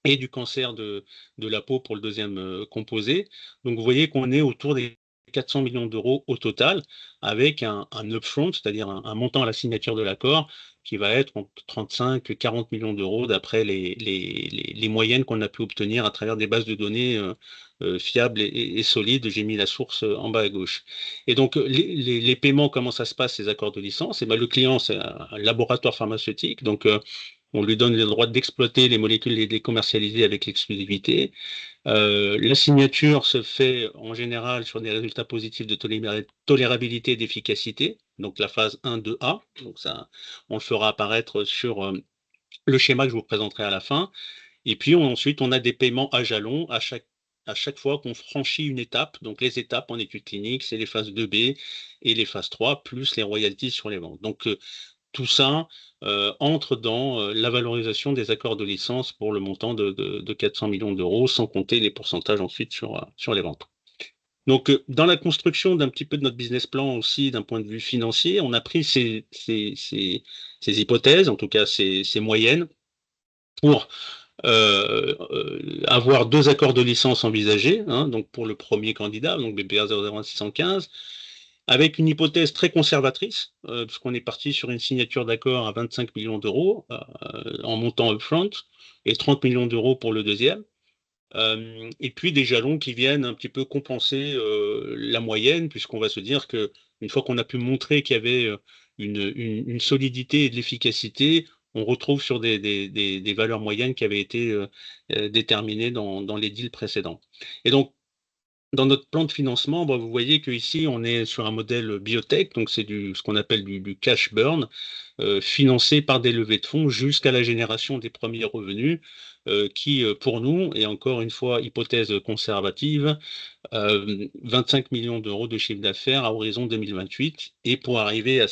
et du cancer de la peau pour le deuxième composé. Donc vous voyez qu'on est autour des 400 millions d'euros au total, avec un upfront, c'est-à-dire un montant à la signature de l'accord, qui va être entre 35 et 40 millions d'euros d'après les moyennes qu'on a pu obtenir à travers des bases de données fiables et solides. J'ai mis la source en bas à gauche. Et donc, les paiements, comment ça se passe, ces accords de licence? Et ben, le client, c'est un laboratoire pharmaceutique. Donc, on lui donne le droit d'exploiter les molécules et de les commercialiser avec l'exclusivité. La signature se fait en général sur des résultats positifs de tolérabilité et d'efficacité, donc la phase 1, 2A. Donc ça, on le fera apparaître sur le schéma que je vous présenterai à la fin. Et puis ensuite, on a des paiements à jalons à chaque fois qu'on franchit une étape. Donc les étapes en études cliniques, c'est les phases 2B et les phases 3, plus les royalties sur les ventes. Donc tout ça entre dans la valorisation des accords de licence pour le montant de 400 millions d'euros, sans compter les pourcentages ensuite sur les ventes. Donc, dans la construction d'un petit peu de notre business plan aussi, d'un point de vue financier, on a pris ces hypothèses, en tout cas ces moyennes, pour avoir 2 accords de licence envisagés, hein, donc pour le premier candidat, donc BPR 001615, avec une hypothèse très conservatrice, puisqu'on est parti sur une signature d'accord à 25 millions d'euros en montant upfront et 30 millions d'euros pour le deuxième. Et puis des jalons qui viennent un petit peu compenser la moyenne, puisqu'on va se dire qu'une fois qu'on a pu montrer qu'il y avait une solidité et de l'efficacité, on retrouve sur des valeurs moyennes qui avaient été déterminées dans les deals précédents. Et donc, dans notre plan de financement, vous voyez qu'ici, on est sur un modèle biotech, donc c'est ce qu'on appelle du cash burn, financé par des levées de fonds jusqu'à la génération des premiers revenus, qui, pour nous, et encore une fois, hypothèse conservative, 25 millions d'euros de chiffre d'affaires à horizon 2028. Et pour arriver à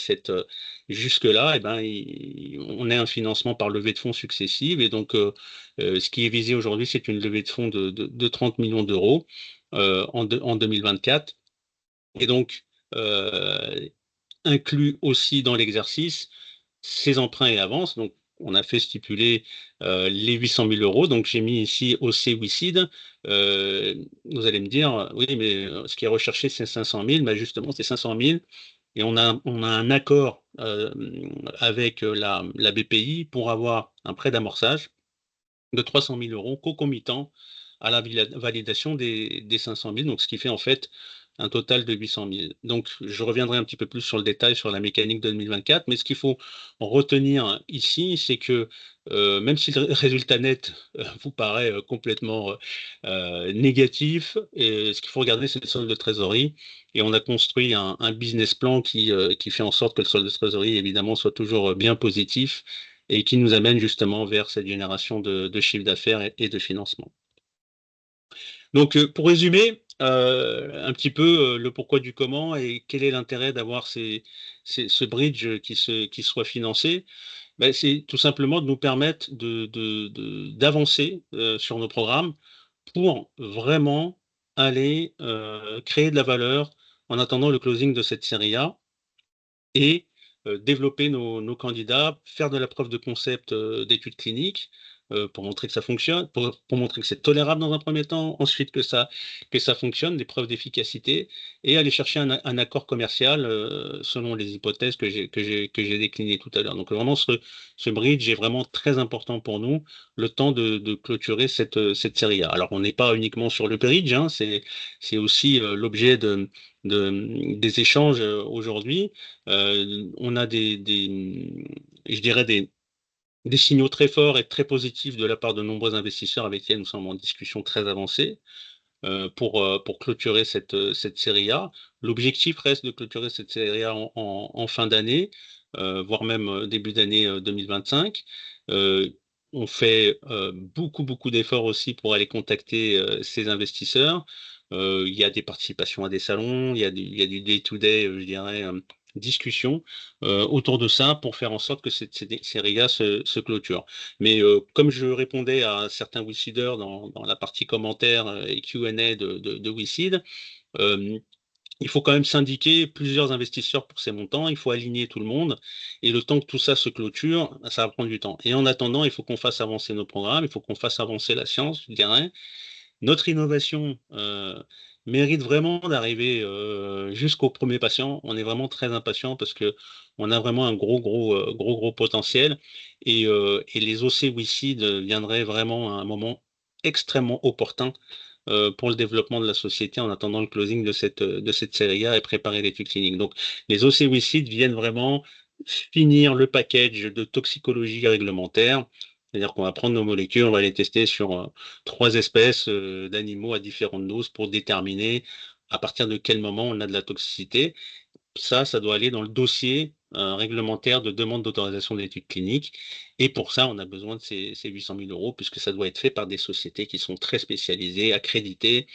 jusque-là, on a un financement par levée de fonds successive. Et donc, ce qui est visé aujourd'hui, c'est une levée de fonds de 30 millions d'euros en 2024. Et donc, inclus aussi dans l'exercice ces emprunts et avances. Donc, on a fait stipuler les 800 000 euros. Donc, j'ai mis ici OC WICID. Vous allez me dire, oui, mais ce qui est recherché, c'est 500 000. Mais justement, c'est 500 000. Et on a un accord avec la BPI pour avoir un prêt d'amorçage de 300 000 euros concomitant à la validation des 500 000. Donc, ce qui fait en fait un total de 800 000. Donc, je reviendrai un petit peu plus sur le détail sur la mécanique de 2024, mais ce qu'il faut retenir ici, c'est que même si le résultat net vous paraît complètement négatif, ce qu'il faut regarder, c'est le solde de trésorerie. Et on a construit un business plan qui fait en sorte que le solde de trésorerie, évidemment, soit toujours bien positif et qui nous amène justement vers cette génération de chiffre d'affaires et de financement. Donc, pour résumer, un petit peu le pourquoi du comment et quel est l'intérêt d'avoir ce bridge qui soit financé, c'est tout simplement de nous permettre d'avancer sur nos programmes pour vraiment aller créer de la valeur en attendant le closing de cette série A et développer nos candidats, faire de la preuve de concept d'études cliniques pour montrer que ça fonctionne, pour montrer que c'est tolérable dans un premier temps, ensuite que ça fonctionne, des preuves d'efficacité, et aller chercher un accord commercial selon les hypothèses que j'ai déclinées tout à l'heure. Donc vraiment, ce bridge est vraiment très important pour nous, le temps de clôturer cette série A. Alors on n'est pas uniquement sur le bridge, hein, c'est aussi l'objet des échanges aujourd'hui. On a je dirais des signaux très forts et très positifs de la part de nombreux investisseurs avec lesquels nous sommes en discussion très avancée pour clôturer cette série A. L'objectif reste de clôturer cette série A en fin d'année, voire même début d'année 2025. On fait beaucoup d'efforts aussi pour aller contacter ces investisseurs. Il y a des participations à des salons, il y a du day-to-day, je dirais, discussion autour de ça pour faire en sorte que cette série A se clôture. Mais comme je répondais à certains WeSeeders dans la partie commentaires et Q&A de WeSeed, il faut quand même syndiquer plusieurs investisseurs pour ces montants, il faut aligner tout le monde, et le temps que tout ça se clôture, ça va prendre du temps. Et en attendant, il faut qu'on fasse avancer nos programmes, il faut qu'on fasse avancer la science, je dirais. Notre innovation mérite vraiment d'arriver jusqu'au premier patient. On est vraiment très impatient parce que on a vraiment un gros potentiel. Et les OC WeSeed viendraient vraiment à un moment extrêmement opportun pour le développement de la société en attendant le closing de cette série A et préparer l'étude clinique. Donc, les OC WeSeed viennent vraiment finir le package de toxicologie réglementaire. C'est-à-dire qu'on va prendre nos molécules, on va les tester sur 3 espèces d'animaux à différentes doses pour déterminer à partir de quel moment on a de la toxicité. Ça doit aller dans le dossier réglementaire de demande d'autorisation d'études cliniques. Et pour ça, on a besoin de ces 800 000 euros, puisque ça doit être fait par des sociétés qui sont très spécialisées, accréditées,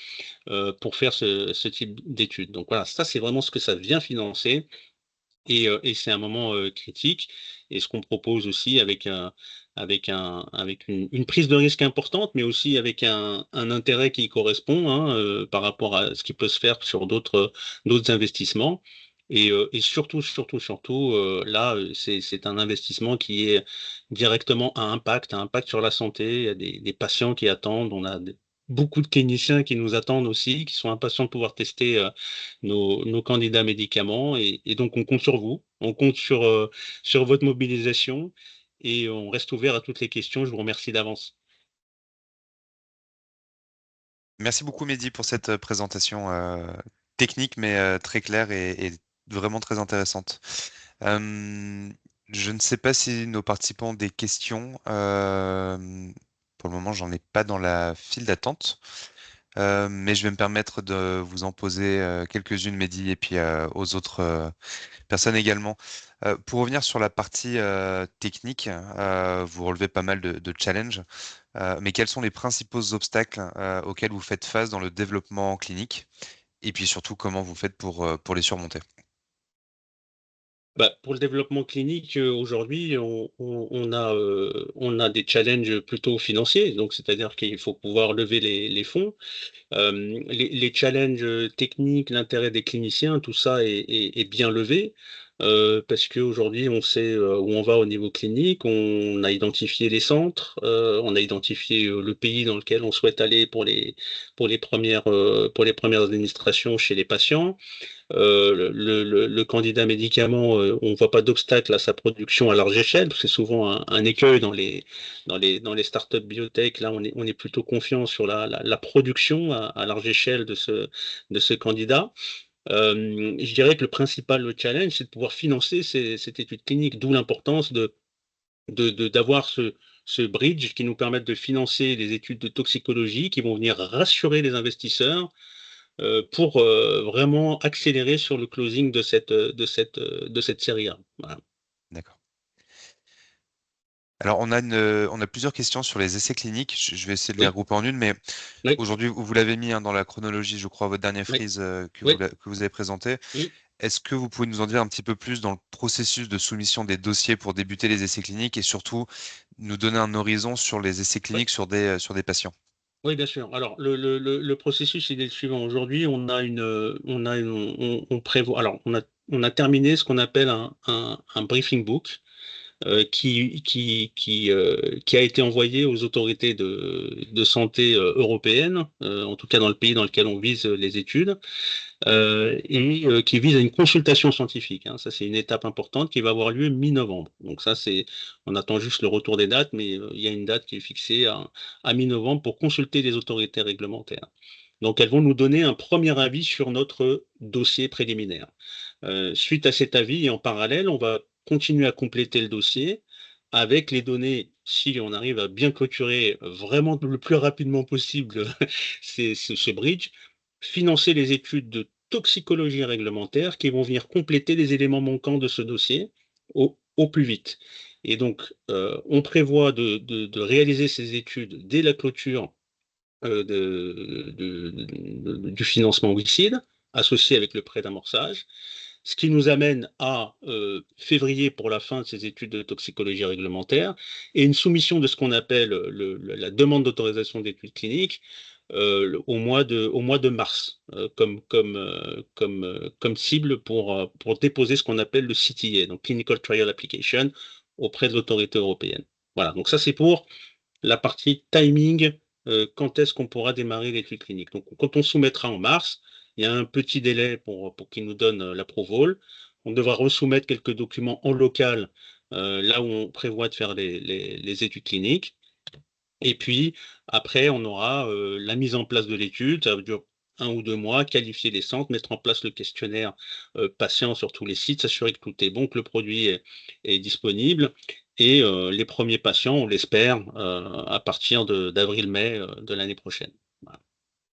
pour faire ce type d'études. Donc voilà, ça, c'est vraiment ce que ça vient financer. Et c'est un moment critique. Et ce qu'on propose aussi avec une prise de risque importante, mais aussi avec un intérêt qui correspond par rapport à ce qui peut se faire sur d'autres investissements. Et surtout, là, c'est un investissement qui est directement à impact sur la santé. Il y a des patients qui attendent. On a beaucoup de cliniciens qui nous attendent aussi, qui sont impatients de pouvoir tester nos candidats médicaments. Et donc, on compte sur vous, on compte sur votre mobilisation et on reste ouvert à toutes les questions. Je vous remercie d'avance. Merci beaucoup, Mehdi, pour cette présentation technique, mais très claire et vraiment très intéressante. Je ne sais pas si nos participants ont des questions. Pour le moment, j'en ai pas dans la file d'attente. Mais je vais me permettre de vous en poser quelques-unes, Mehdi, et puis aux autres personnes également. Pour revenir sur la partie technique, vous relevez pas mal de challenges. Mais quels sont les principaux obstacles auxquels vous faites face dans le développement clinique? Et puis surtout, comment vous faites pour les surmonter? Bah, pour le développement clinique, aujourd'hui, on a des challenges plutôt financiers, donc c'est-à-dire qu'il faut pouvoir lever les fonds. Les challenges techniques, l'intérêt des cliniciens, tout ça est bien levé. Parce qu'aujourd'hui, on sait où on va au niveau clinique, on a identifié les centres, on a identifié le pays dans lequel on souhaite aller pour les premières administrations chez les patients. Le candidat médicament, on ne voit pas d'obstacle à sa production à large échelle, parce que c'est souvent un écueil dans les startups biotech. Là, on est plutôt confiant sur la production à large échelle de ce candidat. Je dirais que le principal challenge, c'est de pouvoir financer cette étude clinique, d'où l'importance d'avoir ce bridge qui nous permette de financer les études de toxicologie qui vont venir rassurer les investisseurs pour vraiment accélérer sur le closing de cette série A. Voilà. D'accord. Alors, on a plusieurs questions sur les essais cliniques. Je vais essayer de les Oui, regrouper en une, mais oui, aujourd'hui, vous l'avez mis dans la chronologie, je crois, votre dernière oui, frise oui. que vous avez présentée. Mm. Est-ce que vous pouvez nous en dire un petit peu plus dans le processus de soumission des dossiers pour débuter les essais cliniques et surtout nous donner un horizon sur les essais Oui, cliniques sur des patients? oui, bien sûr. Alors, le processus, il est le suivant. Aujourd'hui, on prévoit, alors, on a terminé ce qu'on appelle un briefing book qui a été envoyé aux autorités de santé européennes, en tout cas dans le pays dans lequel on vise les études, qui vise à une consultation scientifique, hein. Ça, c'est une étape importante qui va avoir lieu mi-novembre. Donc ça, on attend juste le retour des dates, mais il y a une date qui est fixée à mi-novembre pour consulter les autorités réglementaires. Donc elles vont nous donner un premier avis sur notre dossier préliminaire. Suite à cet avis, et en parallèle, on va continuer à compléter le dossier avec les données, si on arrive à bien clôturer vraiment le plus rapidement possible ce bridge, financer les études de toxicologie réglementaire qui vont venir compléter les éléments manquants de ce dossier au plus vite. Et donc, on prévoit de réaliser ces études dès la clôture du financement WICID, associé avec le prêt d'amorçage, ce qui nous amène à février pour la fin de ces études de toxicologie réglementaire et une soumission de ce qu'on appelle la demande d'autorisation d'études cliniques au mois de mars comme cible pour déposer ce qu'on appelle le CTA, donc Clinical Trial Application, auprès de l'autorité européenne. Voilà, donc ça c'est pour la partie timing, quand est-ce qu'on pourra démarrer l'étude clinique. Donc quand on soumettra en mars, il y a un petit délai pour qu'il nous donne l'approval. On devra resoumettre quelques documents en local, là où on prévoit de faire les études cliniques. Et puis, après, on aura la mise en place de l'étude. Ça dure 1 ou 2 mois, qualifier les centres, mettre en place le questionnaire patient sur tous les sites, s'assurer que tout est bon, que le produit est disponible. Et les premiers patients, on l'espère, à partir d'avril-mai de l'année prochaine. Voilà.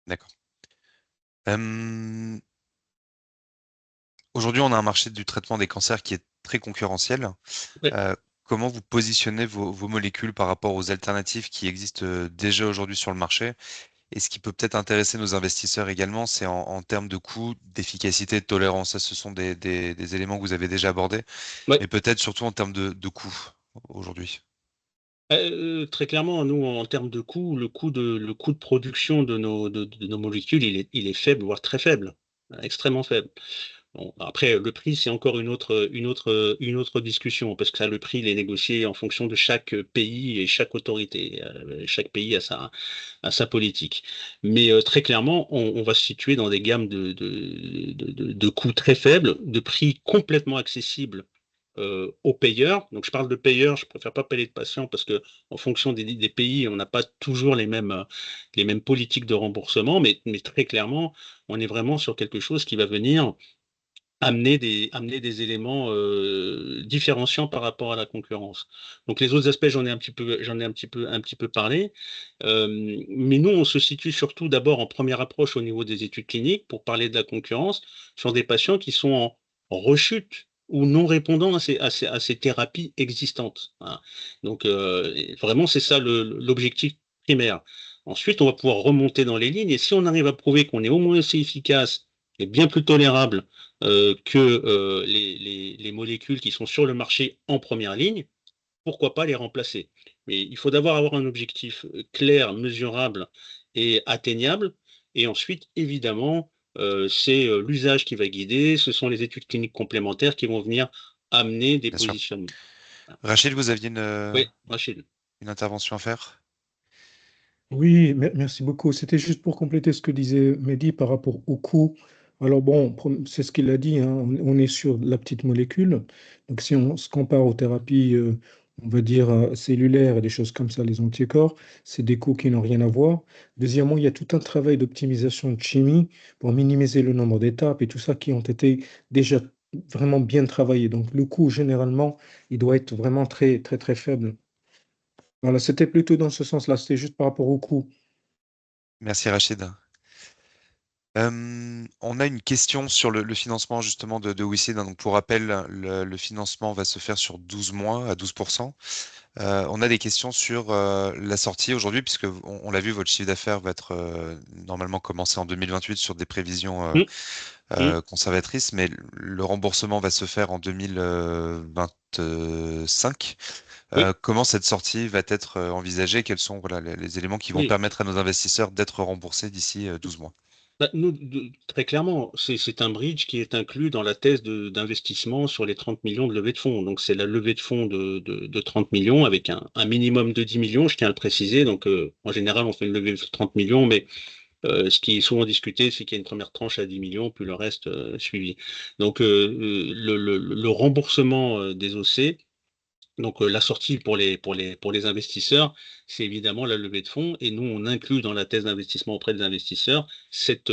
D'accord. Euh, Aujourd'hui, on a un marché du traitement des cancers qui est très concurrentiel. Ouais. Euh, Comment vous positionnez vos molécules par rapport aux alternatives qui existent déjà aujourd'hui sur le marché? Et ce qui peut peut-être intéresser nos investisseurs également, c'est en termes de coût, d'efficacité, de tolérance. Ça, ce sont des éléments que vous avez déjà abordés, Ouais. mais peut-être surtout en termes de coût aujourd'hui. Très clairement, nous, en termes de coût, le coût de production de nos molécules, il est faible, voire très faible, extrêmement faible. Bon, après, le prix, c'est encore une autre discussion, parce que ça, le prix, il est négocié en fonction de chaque pays et chaque autorité. Chaque pays a sa politique. Mais très clairement, on va se situer dans des gammes de coûts très faibles, de prix complètement accessibles aux payeurs. Donc, je parle de payeurs, je préfère pas parler de patients, parce que en fonction des pays, on n'a pas toujours les mêmes politiques de remboursement, mais très clairement, on est vraiment sur quelque chose qui va venir amener des éléments différenciants par rapport à la concurrence. Donc les autres aspects, j'en ai un petit peu parlé. Mais nous, on se situe surtout d'abord en première approche au niveau des études cliniques pour parler de la concurrence sur des patients qui sont en rechute ou non répondant à ces thérapies existantes, hein. Donc vraiment, c'est ça l'objectif primaire. Ensuite, on va pouvoir remonter dans les lignes et si on arrive à prouver qu'on est au moins aussi efficace et bien plus tolérable que les molécules qui sont sur le marché en première ligne, pourquoi pas les remplacer? Mais il faut d'abord avoir un objectif clair, mesurable et atteignable. Et ensuite, évidemment, c'est l'usage qui va guider, ce sont les études cliniques complémentaires qui vont venir amener des Bien sûr. positionnements. Rachid, vous aviez Oui, Rachid. une intervention à faire? Oui, merci beaucoup. C'était juste pour compléter ce que disait Mehdi par rapport au coût. Alors bon, c'est ce qu'il a dit, hein, on est sur la petite molécule. Donc si on se compare aux thérapies, on va dire cellulaires et des choses comme ça, les anticorps, c'est des coûts qui n'ont rien à voir. Deuxièmement, il y a tout un travail d'optimisation de chimie pour minimiser le nombre d'étapes et tout ça qui ont été déjà vraiment bien travaillés. Donc le coût, généralement, il doit être vraiment très, très, très faible. Voilà, c'était plutôt dans ce sens-là, c'était juste par rapport au coût. Merci Rachid. On a une question sur le financement justement de WICID. Donc pour rappel, le financement va se faire sur 12 mois à 12%. On a des questions sur la sortie aujourd'hui, puisque on l'a vu, votre chiffre d'affaires va être normalement commencé en 2028 sur des prévisions Hum, hum. conservatrices, mais le remboursement va se faire en 2025. Oui, Comment cette sortie va être envisagée? Quels sont voilà, les éléments qui vont oui. permettre à nos investisseurs d'être remboursés d'ici 12 mois? Bah, nous, très clairement, c'est un bridge qui est inclus dans la thèse d'investissement sur les 30 millions de levée de fonds. Donc, c'est la levée de fonds de 30 millions avec un minimum de 10 millions, je tiens à le préciser. Donc, en général, on fait une levée de 30 millions, mais ce qui est souvent discuté, c'est qu'il y a une première tranche à 10 millions, puis le reste suivi. Donc, le remboursement des OC, donc la sortie pour les investisseurs, c'est évidemment la levée de fonds et nous on inclut dans la thèse d'investissement auprès des investisseurs cette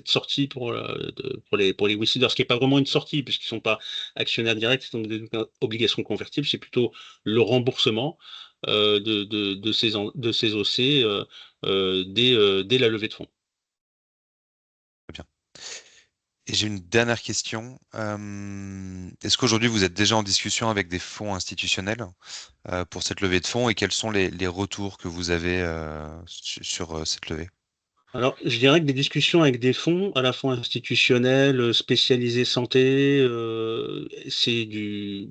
sortie pour les WISIDers, ce qui n'est pas vraiment une sortie puisqu'ils ne sont pas actionnaires directs, ils ont des obligations convertibles, c'est plutôt le remboursement de ces OC dès la levée de fonds. Très bien. Et j'ai une dernière question. Est-ce qu'aujourd'hui vous êtes déjà en discussion avec des fonds institutionnels pour cette levée de fonds et quels sont les retours que vous avez sur cette levée? Alors, je dirais que des discussions avec des fonds, à la fois institutionnels, spécialisés santé, c'est du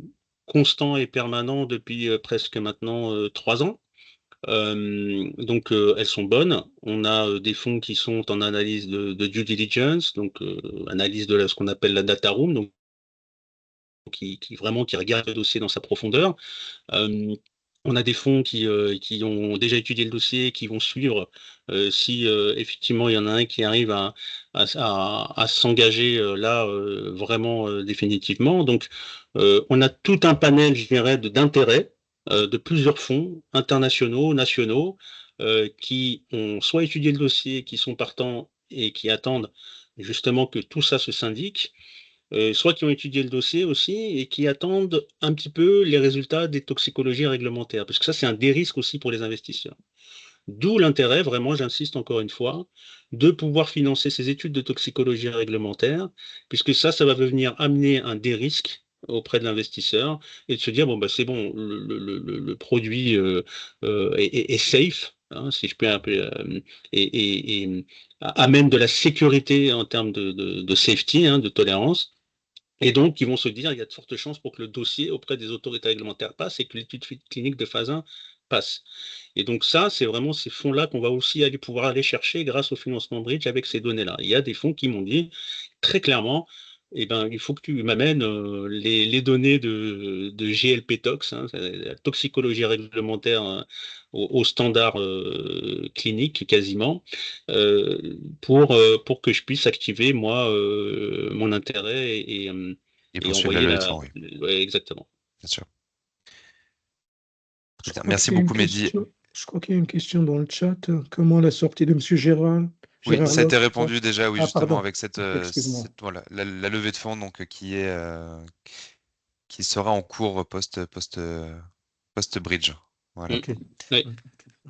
constant et permanent depuis presque maintenant 3 ans. Donc, elles sont bonnes. On a des fonds qui sont en analyse de due diligence, donc analyse de ce qu'on appelle la data room, donc qui vraiment qui regarde le dossier dans sa profondeur. Euh, on a des fonds qui ont déjà étudié le dossier, qui vont suivre si effectivement il y en a un qui arrive à s'engager là vraiment définitivement. Donc on a tout un panel, je dirais, d'intérêts de plusieurs fonds internationaux, nationaux, qui ont soit étudié le dossier, qui sont partants et qui attendent justement que tout ça se syndique, soit qui ont étudié le dossier aussi et qui attendent un petit peu les résultats des toxicologies réglementaires, parce que ça, c'est un des risques aussi pour les investisseurs. D'où l'intérêt, vraiment, j'insiste encore une fois, de pouvoir financer ces études de toxicologie réglementaire, puisque ça va venir amener un des risques auprès de l'investisseur et de se dire, bon, bah, c'est bon, le produit est safe, hein, si je peux appeler, et amène de la sécurité en termes de safety, hein, de tolérance. Et donc, ils vont se dire, il y a de fortes chances pour que le dossier auprès des autorités réglementaires passe et que l'étude clinique de phase 1 passe. Et donc ça, c'est vraiment ces fonds-là qu'on va aussi pouvoir aller chercher grâce au financement Bridge avec ces données-là. Il y a des fonds qui m'ont dit très clairement, eh ben, il faut que tu m'amènes les données de GLP Tox, hein, la toxicologie réglementaire au standard clinique quasiment, pour que je puisse activer moi mon intérêt Et et poursuivre la envoyer levée de fonds, oui, ouais, exactement. bien sûr. Je crois Merci qu'il y a une beaucoup, Mehdi. question. Je crois qu'il y a une question dans le chat. Comment la sortie de M. Gérald Oui, Gérard ça a été Love, répondu déjà, oui, ah, justement, pardon, avec cette, excuse-moi. voilà, la levée de fonds donc qui sera en cours post-bridge. Voilà. Mm. Ok. Oui.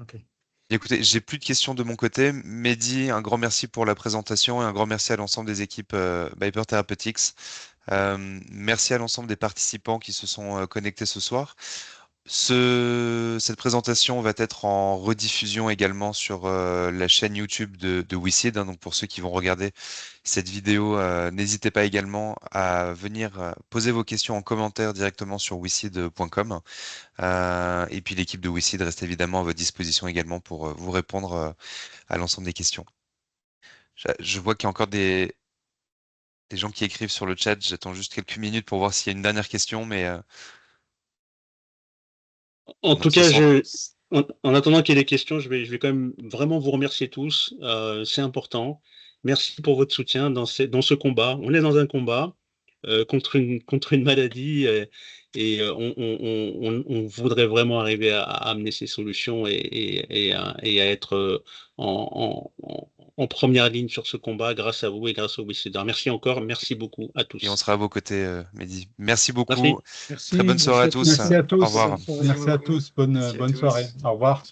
Ok. Écoutez, j'ai plus de questions de mon côté. Mehdi, un grand merci pour la présentation et un grand merci à l'ensemble des équipes Hyper Therapeutics. Merci à l'ensemble des participants qui se sont connectés ce soir. Cette présentation va être en rediffusion également sur la chaîne YouTube de WeSeed. Donc pour ceux qui vont regarder cette vidéo, n'hésitez pas également à venir poser vos questions en commentaire directement sur weseed.com. Et puis l'équipe de WeSeed reste évidemment à votre disposition également pour vous répondre à l'ensemble des questions. Je vois qu'il y a encore des gens qui écrivent sur le chat. J'attends juste quelques minutes pour voir s'il y a une dernière question, mais En non, tout cas, en attendant qu'il y ait des questions, je vais quand même vraiment vous remercier tous. C'est important. Merci pour votre soutien dans ce combat. On est dans un combat contre une maladie on voudrait vraiment arriver à amener ces solutions et à être en première ligne sur ce combat grâce à vous et grâce au WeSeed. Merci encore. Merci beaucoup à et on tous. sera à vos côtés, Mehdi. Merci beaucoup. Merci. Très bonne Merci soirée à à tous. tous. Merci à Au tous. revoir. Bonne soirée. Merci à tous. Merci à Bonne tous. soirée. Au revoir.